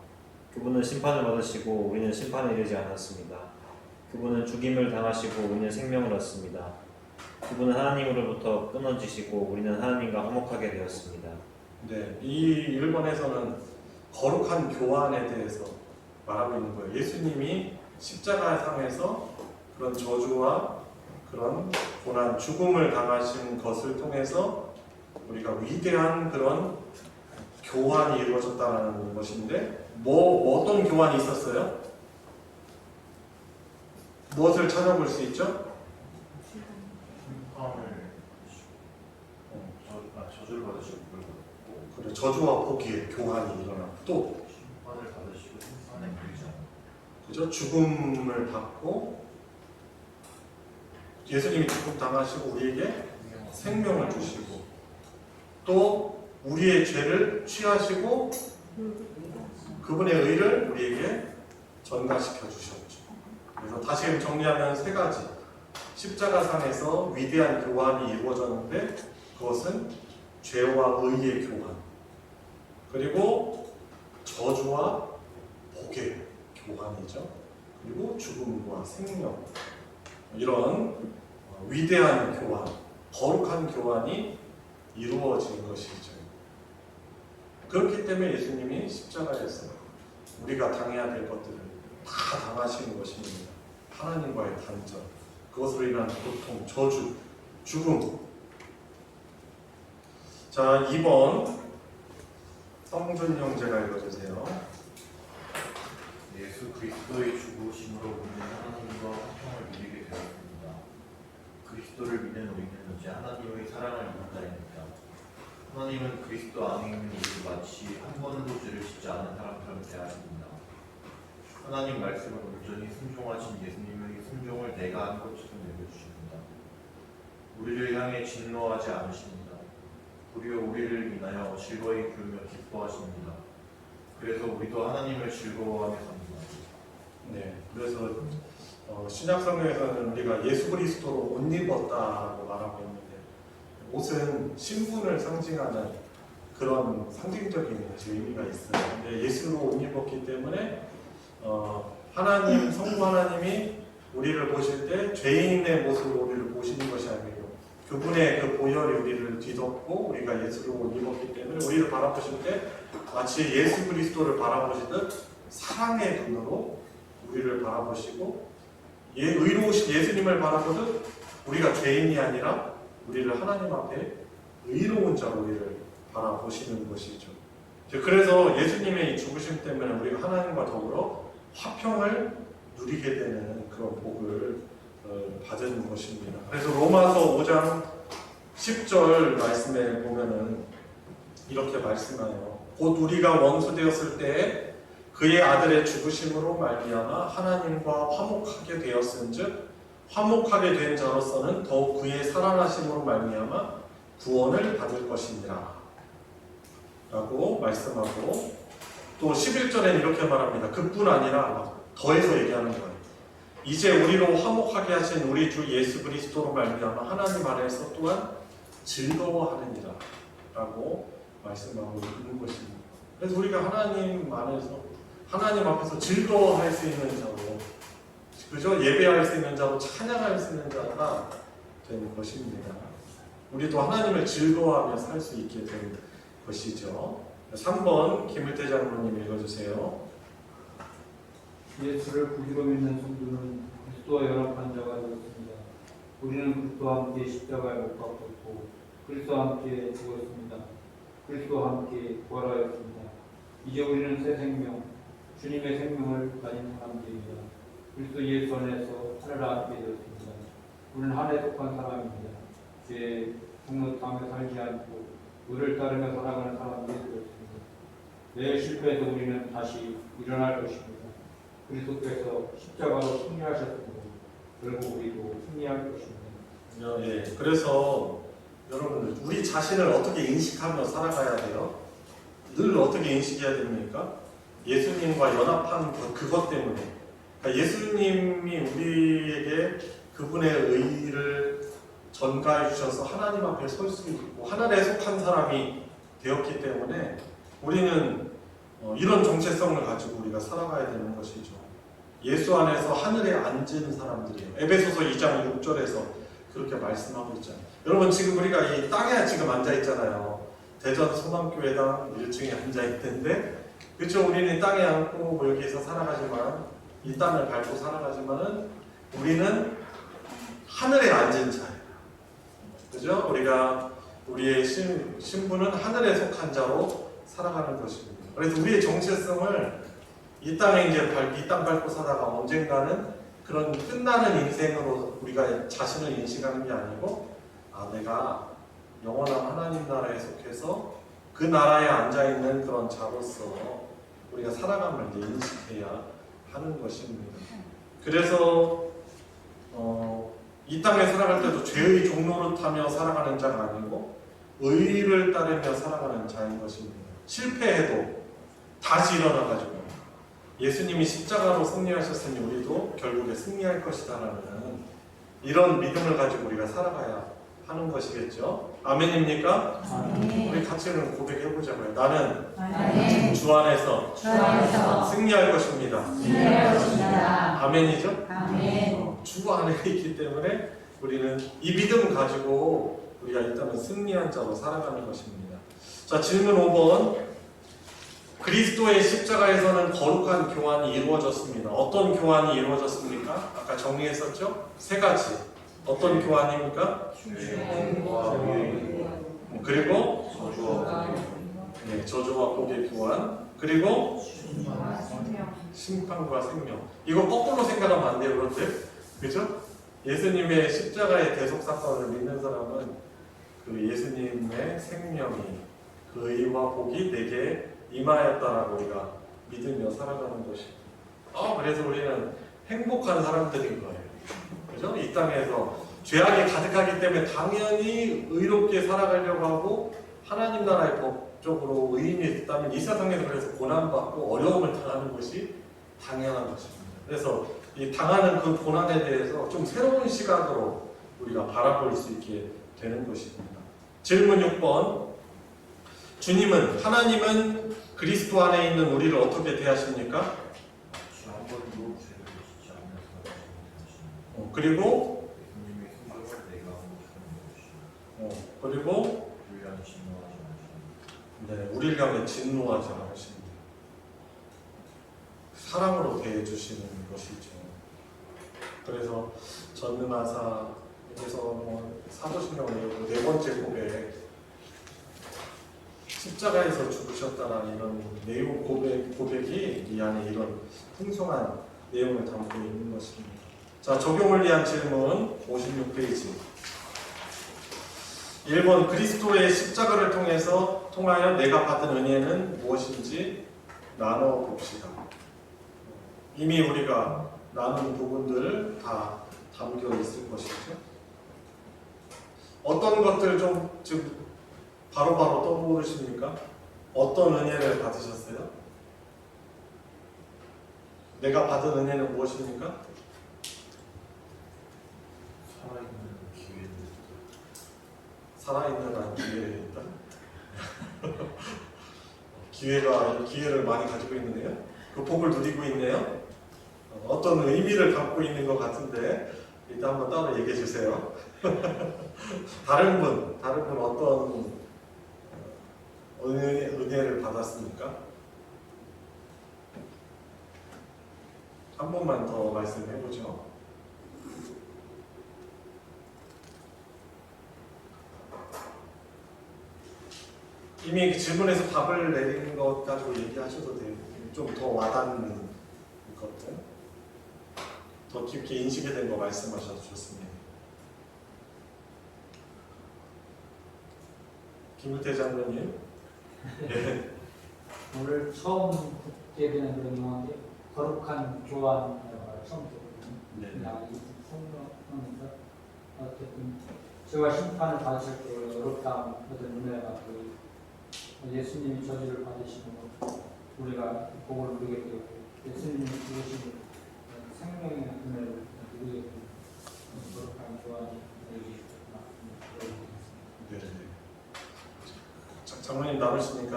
그분은 심판을 받으시고 우리는 심판에 이르지 않았습니다. 그분은 죽임을 당하시고 우리는 생명을 얻습니다. 그분은 하나님으로부터 끊어지시고 우리는 하나님과 화목하게 되었습니다. 네, 이 1번에서는 거룩한 교환에 대해서 말하고 있는 거예요. 예수님이 십자가상에서 그런 저주와 그런 고난, 죽음을 당하신 것을 통해서 우리가 위대한 그런 교환이 이루어졌다는 것인데, 어떤 교환이 있었어요? 무엇을 찾아볼 수 있죠? 저주를 받으시고 복을 받고, 그래, 저주와 복의 교환이 일어나고, 또 심판을 받으시고 심판에 이르지 않고, 그죠? 죽음을 받고 예수님이 죽음 당하시고 우리에게 생명을 주시고, 또 우리의 죄를 취하시고 그분의 의를 우리에게 전가시켜 주셨죠. 그래서 다시 정리하면 3가지. 십자가상에서 위대한 교환이 이루어졌는데 그것은 죄와 의의 교환, 그리고 저주와 복의 교환이죠. 그리고 죽음과 생명, 이런 위대한 교환, 거룩한 교환이 이루어진 것이죠. 그렇기 때문에 예수님이 십자가에서 우리가 당해야 될 것들을 다 당하시는 것입니다. 하나님과의 단절, 그것으로 인한 고통, 저주, 죽음. 자, 2번 성준 형제가 읽어주세요. 예수 그리스도의 죽으심으로 우리는 하나님과 화평을 누리게 되었습니다. 그리스도를 믿는 우리는 이제 하나님의 사랑을 입은 자입니다. 하나님은 그리스도 안에 있는 우리를 마치 한 번도 죄를 짓지 않은 사람처럼 대하십니다. 하나님 말씀을 온전히 순종하신 예수님의 순종을 내가 한 것처럼 내려주십니다. 우리를 향해 진노하지 않으십니다. 도리어 우리를 인하여 즐거이 부르며 기뻐하십니다. 그래서 우리도 하나님을 즐거워하며 삽니다. 네, 그래서 신약성경에서는 우리가 예수 그리스도로 옷 입었다라고 말하고 있는데 옷은 신분을 상징하는 그런 상징적인 의미가 있어요. 근데 예수로 옷 입었기 때문에 하나님, 성부 하나님이 우리를 보실 때 죄인의 모습으로 우리를 보시는 것이 아니고 그분의 그 보혈이 우리를 뒤덮고 우리가 예수로 옷 입었기 때문에 우리를 바라보실 때 마치 예수 그리스도를 바라보시듯 사랑의 눈으로 우리를 바라보시고 의로우신 예수님을 바라보듯 우리가 죄인이 아니라 우리를 하나님 앞에 의로운 자로 우리를 바라보시는 것이죠. 그래서 예수님의 이 죽으심 때문에 우리가 하나님과 더불어 화평을 누리게 되는 그런 복을 받은 것입니다. 그래서 로마서 5장 10절 말씀에 보면은 이렇게 말씀하여 곧 우리가 원수 되었을 때에 그의 아들의 죽으심으로 말미암아 하나님과 화목하게 되었은즉 화목하게 된 자로서는 더욱 그의 살아나심으로 말미암아 구원을 받을 것이니라 라고 말씀하고 또 11절에는 이렇게 말합니다. 그뿐 아니라 더해서 얘기하는 거예요. 이제 우리로 화목하게 하신 우리 주 예수 그리스도로 말미암아 하나님 안에서 또한 즐거워하느니라 라고 말씀하고 있는 것입니다. 그래서 우리가 하나님 안에서 하나님 앞에서 즐거워할 수 있는 자로 그죠? 예배할 수 있는 자로 찬양할 수 있는 자가 되는 것입니다. 우리도 하나님을 즐거워하며 살 수 있게 된 것이죠. 3번 김일태 장로님 읽어주세요. 예수를 구주로 믿는 성도는 그리스도와 연합한 자가 되었습니다. 우리는 그리스도와 함께 십자가에 못 박혔고 그리스도와 함께 죽었습니다. 그리스도와 함께 부활하였습니다. 이제 우리는 새 생명, 주님의 생명을 가진 사람들입니다. 그리스도 예수 안에서 하늘을 앉게 되었습니다. 우리는 하늘에 속한 사람입니다. 죄에 공로하며 살지 않고 의를 따르며 살아가는 사람들이 되었습니다. 매일 실패해도 우리는 다시 일어날 것입니다. 그리스도께서 십자가로 승리하셨고 결국 우리도 승리할 것입니다. 예, 그래서 여러분 우리 자신을 어떻게 인식하며 살아가야 돼요? 늘 어떻게 인식해야 됩니까? 예수님과 연합한 그것 때문에 그러니까 예수님이 우리에게 그분의 의를 전가해 주셔서 하나님 앞에 설 수 있고 하늘에 속한 사람이 되었기 때문에 우리는 이런 정체성을 가지고 우리가 살아가야 되는 것이죠. 예수 안에서 하늘에 앉은 사람들이에요. 에베소서 2장 6절에서 그렇게 말씀하고 있잖아요. 여러분 지금 우리가 이 땅에 지금 앉아 있잖아요. 대전 소망교회당 1층에 앉아 있는데 그렇죠. 우리는 땅에 앉고 뭐 여기에서 살아가지만 이 땅을 밟고 살아가지만은 우리는 하늘에 앉은 자예요. 그죠? 우리의 신분은 하늘에 속한 자로 살아가는 것입니다. 그래서 우리의 정체성을 이 땅에 이 땅 밟고 살다가 언젠가는 그런 끝나는 인생으로 우리가 자신을 인식하는 게 아니고 내가 영원한 하나님 나라에 속해서 그 나라에 앉아있는 그런 자로서 우리가 살아감을 인식해야 하는 것입니다. 그래서 이 땅에 살아갈 때도 죄의 종노릇하며 살아가는 자가 아니고 의를 따르며 살아가는 자인 것입니다. 실패해도 다시 일어나가지고 예수님이 십자가로 승리하셨으니 우리도 결국에 승리할 것이다라는 이런 믿음을 가지고 우리가 살아가야 하는 것이겠죠. 아멘입니까? 아멘. 우리 같이 고백해보자고요. 나는 주 안에서 승리할 것입니다. 아멘이죠? 아멘. 주 안에 있기 때문에 우리는 이 믿음 가지고 우리가 일단은 승리한 자로 살아가는 것입니다. 자, 질문 5번. 그리스도의 십자가에서는 거룩한 교환이 이루어졌습니다. 어떤 교환이 이루어졌습니까? 아까 정리했었죠? 3가지. 어떤 교환입니까? 그리고 저주와 복의 교환. 그리고 심판과 생명. 이거 거꾸로 생각하면 안 돼요, 그런데. 그죠? 예수님의 십자가의 대속 사건을 믿는 사람은 그 예수님의 생명이 그 의와 복이 내게 임하였다라고 우리가 믿으며 살아가는 것입니다. 그래서 우리는 행복한 사람들인 거예요. 그죠? 이 땅에서 죄악이 가득하기 때문에 당연히 의롭게 살아가려고 하고 하나님 나라의 법적으로 의인이 있다면 이 세상에서 그래서 고난받고 어려움을 당하는 것이 당연한 것입니다. 그래서 이 당하는 그 고난에 대해서 좀 새로운 시각으로 우리가 바라볼 수 있게 되는 것입니다. 질문 6번. 하나님은 그리스도 안에 있는 우리를 어떻게 대하십니까? 한 번도 죄를 짓지 않는 사람을 그리고 예수님의 순종을 내가 하고 싶은 것이 그리고 우리를 향해 진노하지 않으시는 네, 우리를 향해 진노하지 않으십니다. 사랑으로 대해주시는 것이죠. 그래서 전능하사에서 사도신경 네 번째 고백, 십자가에서 죽으셨다라는 이런 내용 고백이 이 안에 이런 풍성한 내용을 담고 있는 것입니다. 자, 적용을 위한 질문 56페이지. 1번 그리스도의 십자가를 통하여 내가 받은 은혜는 무엇인지 나눠봅시다. 이미 우리가 나눈 부분들 다 담겨 있을 것이죠. 어떤 것들 좀 지금 바로바로 떠오르십니까? 어떤 은혜를 받으셨어요? 내가 받은 은혜는 무엇입니까? 살아있는 한 기회에 있다. 기회를 많이 가지고 있는데요. 그 복을 누리고 있네요. 어떤 의미를 갖고 있는 것 같은데 일단 한번 따로 얘기해 주세요. 다른 분 어떤 은혜를 받았습니까? 한 번만 더 말씀해 보죠. 이미 그 질문에서 답을 내린 것 가지고 얘기하셔도 돼요. 좀 더 와닿는 것들, 더 깊게 인식이 된 거 말씀하셔도 좋습니다. 김우태 장로님. 네. 오늘 처음 듣게 되는 그런 영화인데 거룩한 교환 처음 듣거든요. 네. 이 성경하면서 어쨌든 죄와 심판을 받으실 그 어렵다는 어떤 은혜가 예수님이 저주를 받으시는 것, 우리가 복을 누리게 되고 예수님이 주신 생명의 은혜를 누리게 되는 거룩한 교환이 되겠구나. 네. 장로님 나누시니까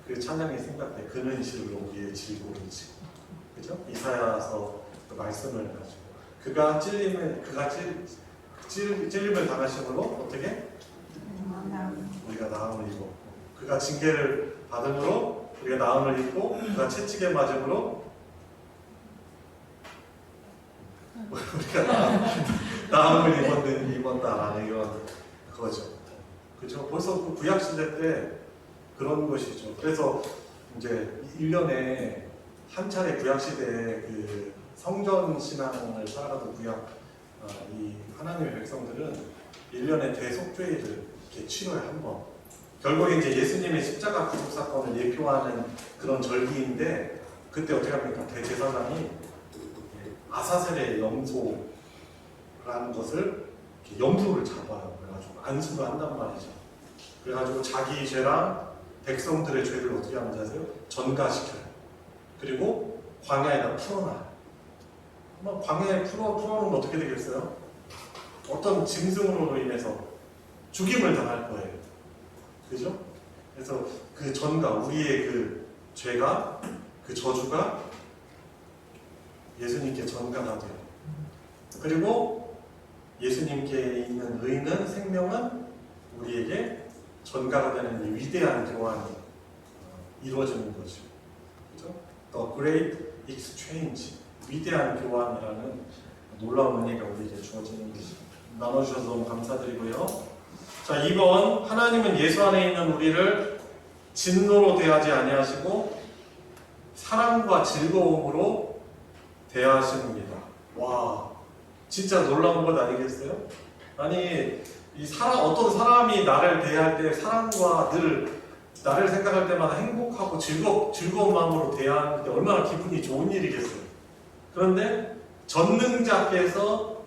그 찬양이 생각돼. 그는 실로 우리의 즐거움이지. 그죠? 이사야서 그 말씀을 가지고 그가 찔림을 당하심으로 어떻게? 우리가 나음을 입었고, 그가 징계를 받음으로 우리가 나음을 입고, 그가 채찍에 맞음으로 우리가 나음을 입었다라는 이런 거죠. 그죠? 벌써 그 구약시대 때 그런 것이죠. 그래서 이제 1년에 한 차례 구약시대에 그 성전 신앙을 살아가던 이 하나님의 백성들은 1년에 대속죄일을 이렇게 치러요, 한 번. 결국에 이제 예수님의 십자가 구속 사건을 예표하는 그런 절기인데, 그때 어떻게 합니까? 대제사장이 아사셀의 염소라는 것을 염소를 잡아요. 그래가지고 안수를 한단 말이죠. 그래가지고 자기 죄랑 백성들의 죄를 어떻게 하는지 아세요? 전가시켜요. 그리고 광야에다 풀어놔요. 광야에 풀어놓으면 어떻게 되겠어요? 어떤 짐승으로 인해서 죽임을 당할 거예요. 그죠? 그래서 그 전가, 우리의 그 죄가, 그 저주가 예수님께 전가가 돼요. 그리고 예수님께 있는 의는, 생명은 우리에게 전가가 되는 이 위대한 교환이 이루어지는 거죠. 그죠? The Great Exchange, 위대한 교환이라는 놀라운 은혜가 우리에게 주어지는 것입니다. 나눠주셔서 너무 감사드리고요. 자, 2번, 하나님은 예수 안에 있는 우리를 진노로 대하지 아니하시고 사랑과 즐거움으로 대하십니다. 와, 진짜 놀라운 것 아니겠어요? 아니, 어떤 사람이 나를 대할 때 사랑과 늘 나를 생각할 때마다 행복하고 즐거운 마음으로 대하는 게 얼마나 기분이 좋은 일이겠어요. 그런데 전능자께서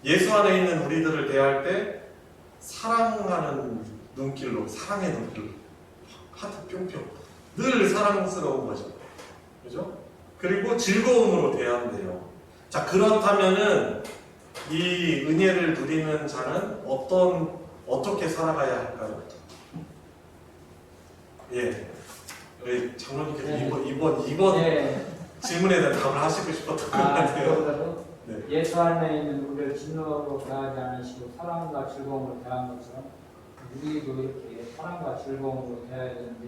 예수 안에 있는 우리들을 대할 때 사랑하는 눈길로, 사랑의 눈길로, 하트 뿅뿅, 늘 사랑스러운 거죠. 그죠? 그리고 즐거움으로 대한대요. 자, 그렇다면은 이 은혜를 누리는 자는 어떻게 살아가야 할까요? 예. 우리 장로님께서 이번 네. 질문에 대한 답을 하시고 싶었던 것 같아요. 그러더라도 네. 예수 안에 있는 우리를 진노로 대하지 않으시고 사랑과 즐거움으로 대한 것처럼 우리도 이렇게 사랑과 즐거움으로 대해야 되는데,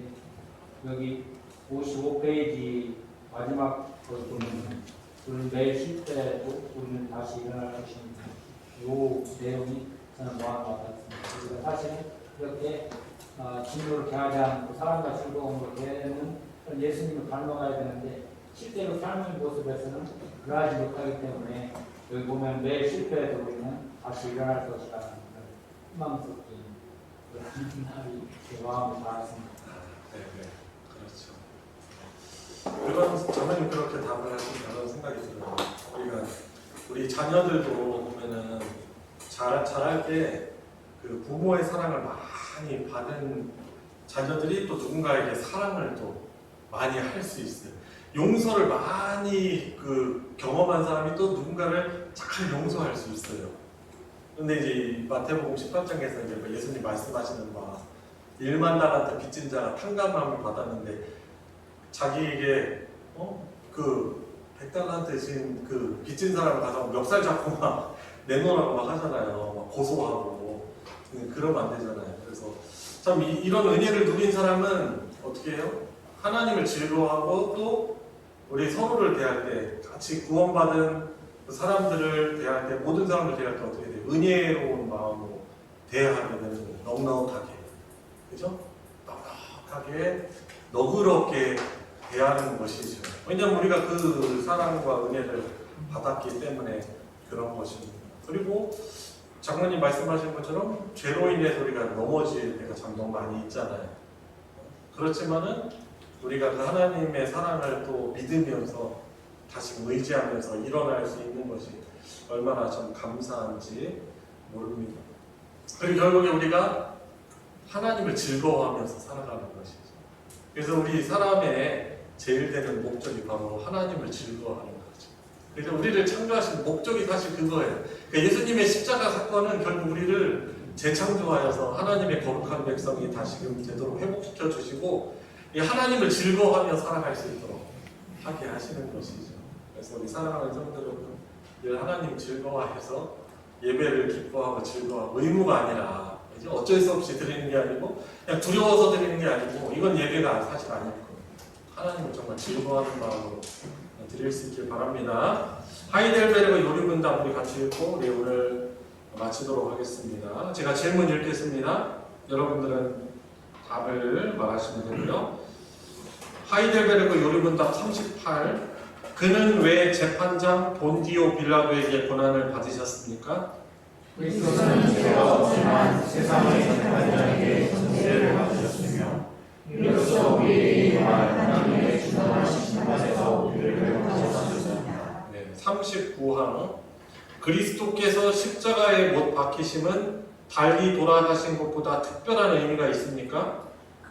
여기 55페이지 마지막 걸 보면 우리는 매일 쉴 때도 우리는 다시 일어날 것입니다. 이 내용이 저는 마음에 와닿습니다. 우리가 사실은 이렇게 진노를 대하지 않고 사랑과 즐거움으로 대하는 그런 예수님을 닮아가야 되는데, 실제로 삶의 모습에서는 그러하지 못하기 때문에 여기 보면 매일 실패해도 우리는 다시 일어날 것이라는 그런 희망적인 그런 날이 제 마음에 닿았습니다. 네, 그렇죠. 물론 장로님 그렇게 답을 하신다는 생각이 들어요. 우리 자녀들도 보면은 자랄 때 그 부모의 사랑을 많이 받은 자녀들이 또 누군가에게 사랑을 또 많이 할 수 있어요. 용서를 많이 경험한 사람이 또 누군가를 잘 용서할 수 있어요. 근데 이제 마태복음 18장에서 이제 예수님 말씀하시는 바 1만 달란트 빚진 자가 탕감함을 받았는데 자기에게 100달란트 진 빚진 사람을 가서 멱살 잡고 막 내놓으라고 막 하잖아요. 막 고소하고 그러면 안 되잖아요. 그래서 참 이런 은혜를 누린 사람은 어떻게 해요? 하나님을 즐거워하고 또 우리 서로를 대할 때 같이 구원받은 사람들을 대할 때 모든 사람들 대할 때 어떻게 돼요? 은혜로운 마음으로 대하게 되는 거예요. 넉넉하게. 그죠? 넉넉하게 너그럽게 대하는 것이죠. 왜냐하면 우리가 그 사랑과 은혜를 받았기 때문에 그런 것입니다. 그리고 장로님 말씀하신 것처럼 죄로 인해서 우리가 넘어질 때가 참 너무 많이 있잖아요. 그렇지만은 우리가 그 하나님의 사랑을 또 믿으면서 다시 의지하면서 일어날 수 있는 것이 얼마나 좀 감사한지 모릅니다. 그리고 결국에 우리가 하나님을 즐거워하면서 살아가는 것이죠. 그래서 우리 사람의 제일 되는 목적이 바로 하나님을 즐거워하는 거죠. 그래서 우리를 창조하신 목적이 사실 그거예요. 그러니까 예수님의 십자가 사건은 결국 우리를 재창조하여서 하나님의 거룩한 백성이 다시금 되도록 회복시켜 주시고 하나님을 즐거워하며 살아갈 수 있도록 하게 하시는 것이죠. 그래서 우리 사랑하는 성도 여러분, 늘 하나님 즐거워해서 예배를 기뻐하고 즐거워하고 의무가 아니라 어쩔 수 없이 드리는 게 아니고 그냥 두려워서 드리는 게 아니고 이건 예배가 사실 아니고 하나님을 정말 즐거워하는 마음으로 드릴 수 있길 바랍니다. 하이델베르그 요리문답 우리 같이 읽고 우리 오늘 마치도록 하겠습니다. 제가 질문 읽겠습니다. 여러분들은 답을 말하시면 되고요. 하이델베르그 요리문답 38. 그는 왜 재판장 본디오 빌라도에게 고난을 받으셨습니까? 그리스도는 죄가 없지만 세상의 재판장에게 천대를 받으셨으며 이로써 우리에게 임할 하나님의 충만하신 심판에서 우리를 회복하셨습니다. 39항. 그리스도께서 십자가에 못 박히심은 달리 돌아가신 것보다 특별한 의미가 있습니까?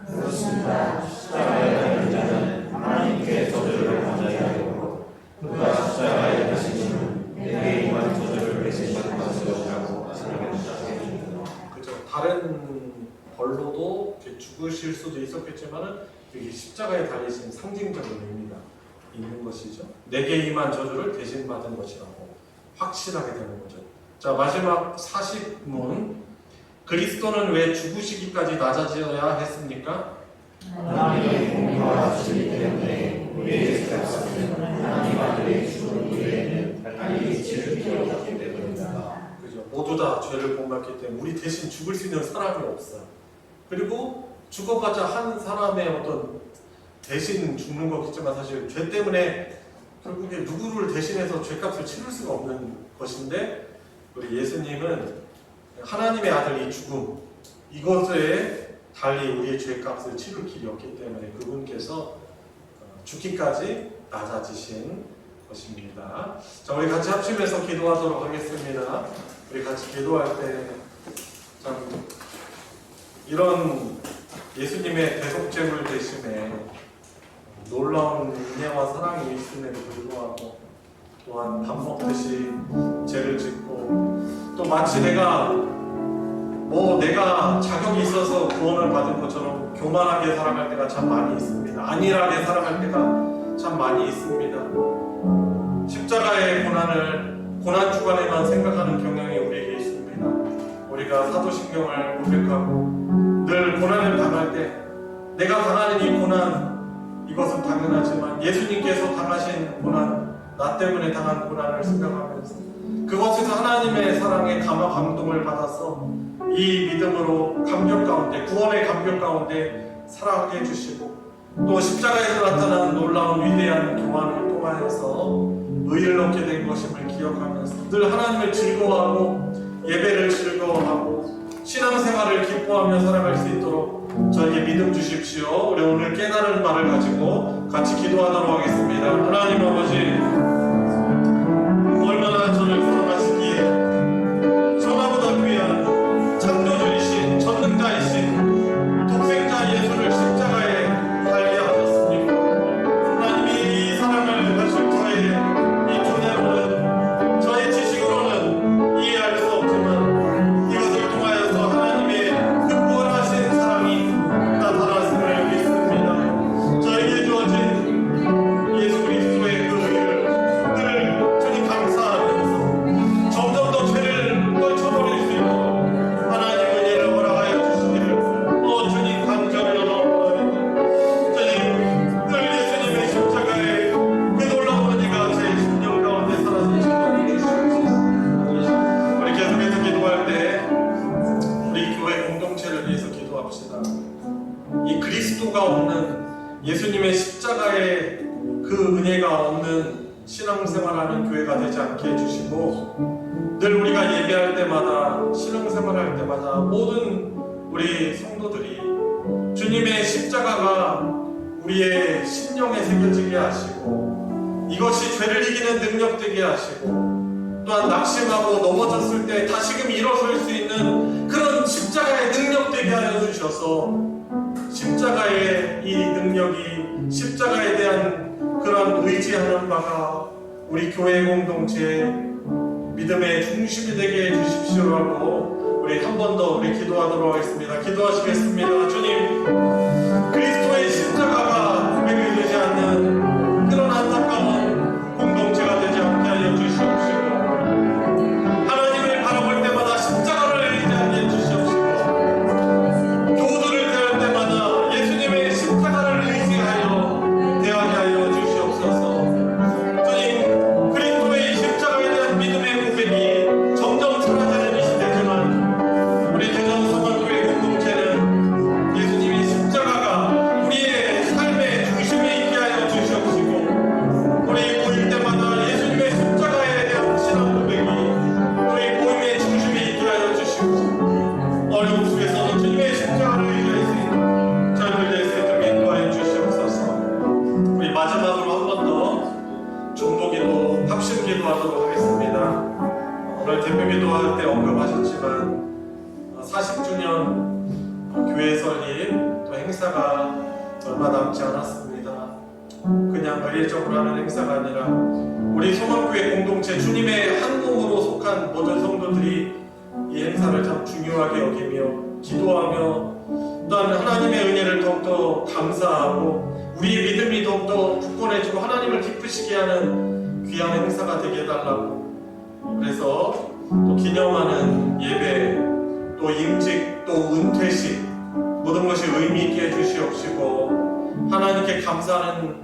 그렇습니다. 십자가에 달린 자는 하나님께 저주를 받아야 되고 그가 십자가에 달리심은 내게 임한 저주를 대신받는 것이라고 생각합니다. 그죠. 다른 벌로도 죽으실 수도 있었겠지만은 여기 십자가에 달리신 상징적인 의미가 있는 것이죠. 내게 임한 저주를 대신 받은 것이라고 확실하게 되는 거죠. 자, 마지막 40문. 그리스도는 왜 죽으시기까지 낮아져야 했습니까? 하나님의 공의와 진리 때문에 우리의 죄값은 하나님 아들의 죽은 이후에는 달리 치를 필요가 없기 때문입니다. 그죠. 모두 다 죄를 범했기 때문에 우리 대신 죽을 수 있는 사람이 없어요. 그리고 죽어봤자 한 사람의 어떤 대신 죽는 거겠지만 사실 죄 때문에 결국에 누구를 대신해서 죄값을 치를 수가 없는 것인데 우리 예수님은 하나님의 아들 이 죽음 이것에 달리 우리의 죄값을 치를 길이 없기 때문에 그분께서 죽기까지 낮아지신 것입니다. 자, 우리 같이 합심해서 기도하도록 하겠습니다. 우리 같이 기도할 때 참 이런 예수님의 대속제물 대신에 놀라운 은혜와 사랑이 있음에도 불구하고 또한 밥 먹듯이 죄를 짓고 또 마치 내가 자격이 있어서 구원을 받은 것처럼 교만하게 살아갈 때가 참 많이 있습니다. 안일하게 살아갈 때가 참 많이 있습니다. 십자가의 고난 주간에만 생각하는 경향이 우리에게 있습니다. 우리가 사도신경을 고백하고 늘 고난을 당할 때 내가 당하는 이 고난, 이것은 당연하지만 예수님께서 당하신 고난, 나 때문에 당한 고난을 생각하면서 그것에서 하나님의 사랑에 감화 감동을 받아서 이 믿음으로 감격 가운데, 구원의 감격 가운데 살아가게 해주시고 또 십자가에서 나타난 놀라운 위대한 교환을 통하여서 의를 얻게 된 것임을 기억하면서 늘 하나님을 즐거워하고 예배를 즐거워하고 신앙생활을 기뻐하며 살아갈 수 있도록 저에게 믿음 주십시오. 우리 오늘 깨달은 말을 가지고 같이 기도하도록 하겠습니다. 하나님 아버지, 얼마나 저를 사랑하시기에 천하보다 귀한 창조주이신 전능자이신 독생자 예수를 십자가에 달게 하셨습니까? 하나님이 이 사랑을 하실 저의 이 두뇌로는, 저의 지식으로는 이해할 수 없지만 이것을 통하여서 하나님의 그 구원하신 사랑이 나타났음을 믿습니다. 저에게 주어진 예수 그리스도의 그 의를 늘 주님 감사하면서 점점 더 죄를 떨쳐버릴 수 있도록 하나님 은혜를 허락하여 주시기를 주님 간절히 원합니다. 주님, 늘 예수님의 십자가의 그 놀라운 은혜가 제 심령 가운데 사라지시도록 해주시옵소서. 우리 계속해서 기도할 때 우리 교회 공동체를 위해서 기도합시다. 이 그리스도가 없는, 예수님의 십자가의 그 은혜가 없는 신앙생활하는 교회가 되지 않게 해주시고 늘 우리가 예배할 때마다, 신앙생활할 때마다 모든 우리 성도들이 주님의 십자가가 우리의 심령에 새겨지게 하시고 이것이 죄를 이기는 능력 되게 하시고 또한 낙심하고 넘어졌을 때 다시금 일어설 수 있는 그런 십자가의 능력 되게 하여 주셔서 십자가의 이 능력이, 십자가에 대한 그런 의지하는 바가 우리 교회 공동체의 믿음의 중심이 되게 해주십시오라고 우리 한 번 더 우리 기도하도록 하겠습니다. 기도하시겠습니다. 주님, 그리스도의 십자가가 고백이 되지 않는 그런 안타까운 공동체가 되지 않게 하여 주시옵시고 하나님을 바라볼 때마다 십자가를 의지하게 해주시옵시고 교우들을 대할 때마다 예수님의 십자가를 의지하여 대하게 하여 주시옵소서. 주님, 그리스도의 십자가에 대한 믿음의 고백이 점점 사라지는 이 시대지만 우리 대전 성원교회 공동체는 예수님의 십자가가 우리의 삶의 중심에 있게 하여 주시옵시고 우리 모일 때마다 예수님의 십자가에 대한 신앙 고백이 우리 모임의 중심에 있게 하여 주시고 어려움 속에서도 주님의 십자가를 의지할 수 있는 젊은 될 수 있도록 인도하여 주시옵소서. 우리 마지막으로 한 번 더 중보기도, 합심기도 하도록 하겠습니다. 오늘 대표기도할 때 언급하셨지만 40주년 교회 설립 또 행사가 얼마 남지 않았습니다. 그냥 의례적으로 하는 행사가 아니라 우리 성원교회 공동체 주님의 한 몸으로 속한 모든 성도들이 이 행사를 참 중요하게 여기며 기도하며 또한 하나님의 은혜를 더욱더 감사하고 우리의 믿음이 더욱더 굳건해지고 하나님을 기쁘시게 하는 귀한 행사가 되게 해달라고, 그래서 또 기념하는 예배, 또 임직, 또 은퇴식 모든 것이 의미 있게 해주시옵시고 하나님께 감사하는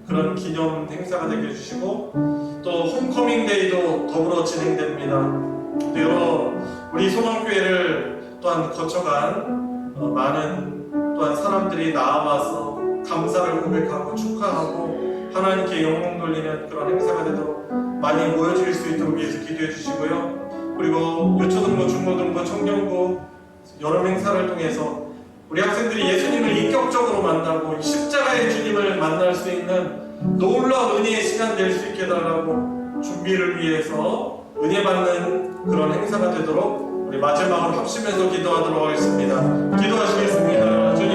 그런 기념 행사가 되게 해주시고 또 홈커밍데이도 더불어 진행됩니다. 여러 우리 소망교회를 또한 거쳐간 많은 또한 사람들이 나와서 감사를 고백하고 축하하고 하나님께 영광 돌리는 그런 행사가 되도록 많이 모여줄 수 있도록 위해서 기도해 주시고요. 그리고 유초등부, 중고등부, 청년부 여러 행사를 통해서 우리 학생들이 예수님을 인격적으로 만나고 십자가의 주님을 만날 수 있는 놀라운 은혜의 시간 될 수 있게 해달라고 준비를 위해서 은혜 받는 그런 행사가 되도록 우리 마지막으로 합심해서 기도하도록 하겠습니다. 기도하시겠습니다. 주님,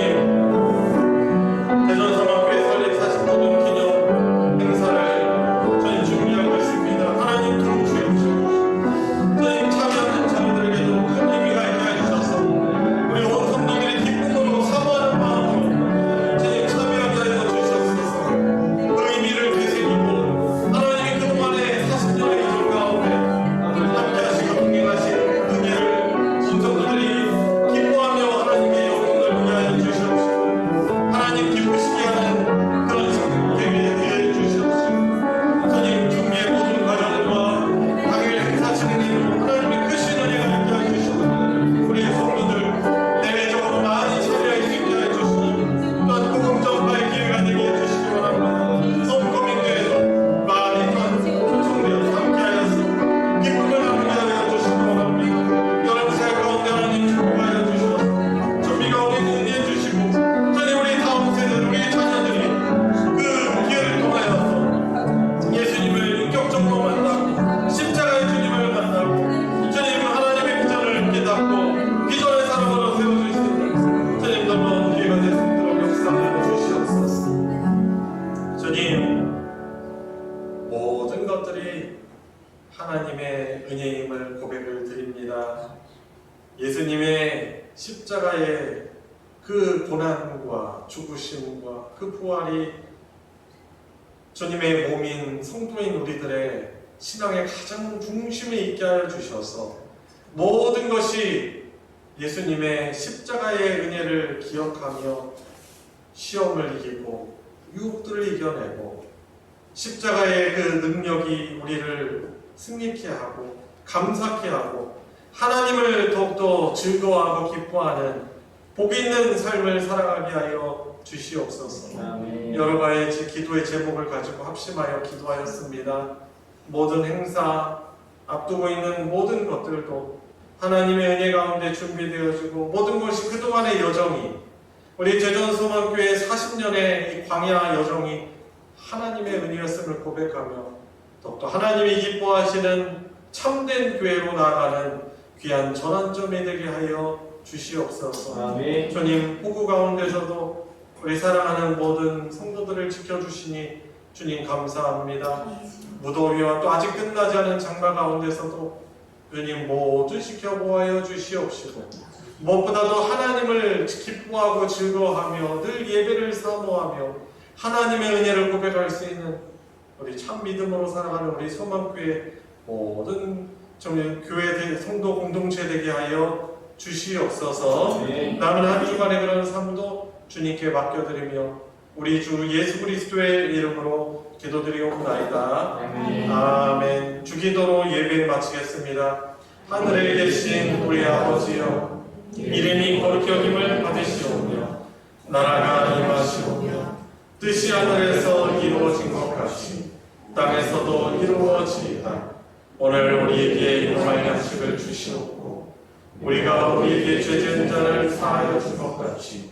대전성악교회 설립 40주년 기념 행사를 저희 준비하고 있습니다. 하나님 도와주시옵소서. 저희 참여하는 자녀들에게도 큰 의미가 있게 해주셔서 우리 온 성도들의 기쁨으로 사모하는 마음으로 저희 참여하게 하여 주시옵소서. 그 의미를 되새기고 하나님이 그동안의 40년의 길 가운데 함께 하시고 동행하신 은혜를 온 성도들이 기뻐하며 하나님의 영광을 위하여 주시옵소서. 하나님 기쁘시게 하는 그런 성도에게 대해 주시옵소서. 주님 준비의 모든 과정과 당일 행사 진행에도 하나님의 크신 은혜가 있게 하여 주시옵소서. 우리 성도들 내외적으로 많이 참여할 수 있게 하여 주시고 또한 복음 전파의 기회가 되게 해주시기 바랍니다. 성거민교회도 많이 또한 초청되어 함께하여서 기쁨을 나누게 하여 주시기 바랍니다. 여러분 살 가운데 하나님 축복하여 주셔서 준비가 오래 은혜해 주시고 하나님 우리 다음 세대 우리 자녀들이 그 기회를 통하여서 예수님을 인격적으로 만나고 십자가의 주님을 만나고 주님 하나님의 비전을 깨닫고 비전의 사람으로 세워주시는 주님 너무 기회가 될 수 있도록 역사하여 주시옵소서. 주님 모든 것들이 하나님의 은혜임을 고백을 드립니다. 예수님의 십자가의 그 고난과 죽으심과 그 부활이 주님의 몸인 성도인 우리들의 신앙의 가장 중심에 있게 하여 주셔서 모든 것이 예수님의 십자가의 은혜를 기억하며 시험을 이기고 유혹들을 이겨내고 십자가의 그 능력이 우리를 승리케 하고 감사케 하고 하나님을 더욱더 즐거워하고 기뻐하는 복 있는 삶을 살아가게 하여 주시옵소서. 여러 가지 기도의 제목을 가지고 합심하여 기도하였습니다. 모든 행사 앞두고 있는 모든 것들도 하나님의 은혜 가운데 준비되어지고 모든 것이 그동안의 여정이 우리 대전소망교회 40년의 이 광야 여정이 하나님의 은혜였음을 고백하며 더욱더 하나님이 기뻐하시는 참된 교회로 나아가는 귀한 전환점이 되게 하여 주시옵소서. 주님 호구 가운데서도 우리 사랑하는 모든 성도들을 지켜주시니 주님 감사합니다. 무더위와 또 아직 끝나지 않은 장마 가운데서도 주님 모두 지켜보아여 주시옵시고 무엇보다도 하나님을 기뻐하고 즐거워하며 늘 예배를 사모하며 하나님의 은혜를 고백할 수 있는 우리 참 믿음으로 살아가는 우리 소망교회 모든 교회 성도 공동체 되게 하여 주시옵소서. 남은 한 주간의 그런 삶도 주님께 맡겨드리며 우리 주 예수 그리스도의 이름으로 기도드리옵나이다. 아멘. 주기도로 예배 마치겠습니다. 하늘에 계신 우리 아버지여, 이름이 거룩히 여김을 받으시오며 나라가 임하시오며 뜻이 하늘에서 이루어진 것 같이 땅에서도 이루어지이다. 오늘 우리에게 일용할 양식을 주시옵고 우리가 우리에게 죄 지은 자를 사하여 준 것 같이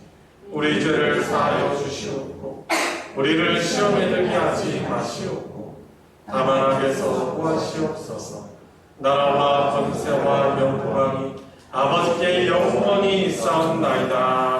우리 죄를 사하여 주시옵고 우리를 시험에 들게 하지 마시옵고 다만 악에서 구하시옵소서. 나라와 권세와 영광이 아버지께 영원히 있사옵나이다.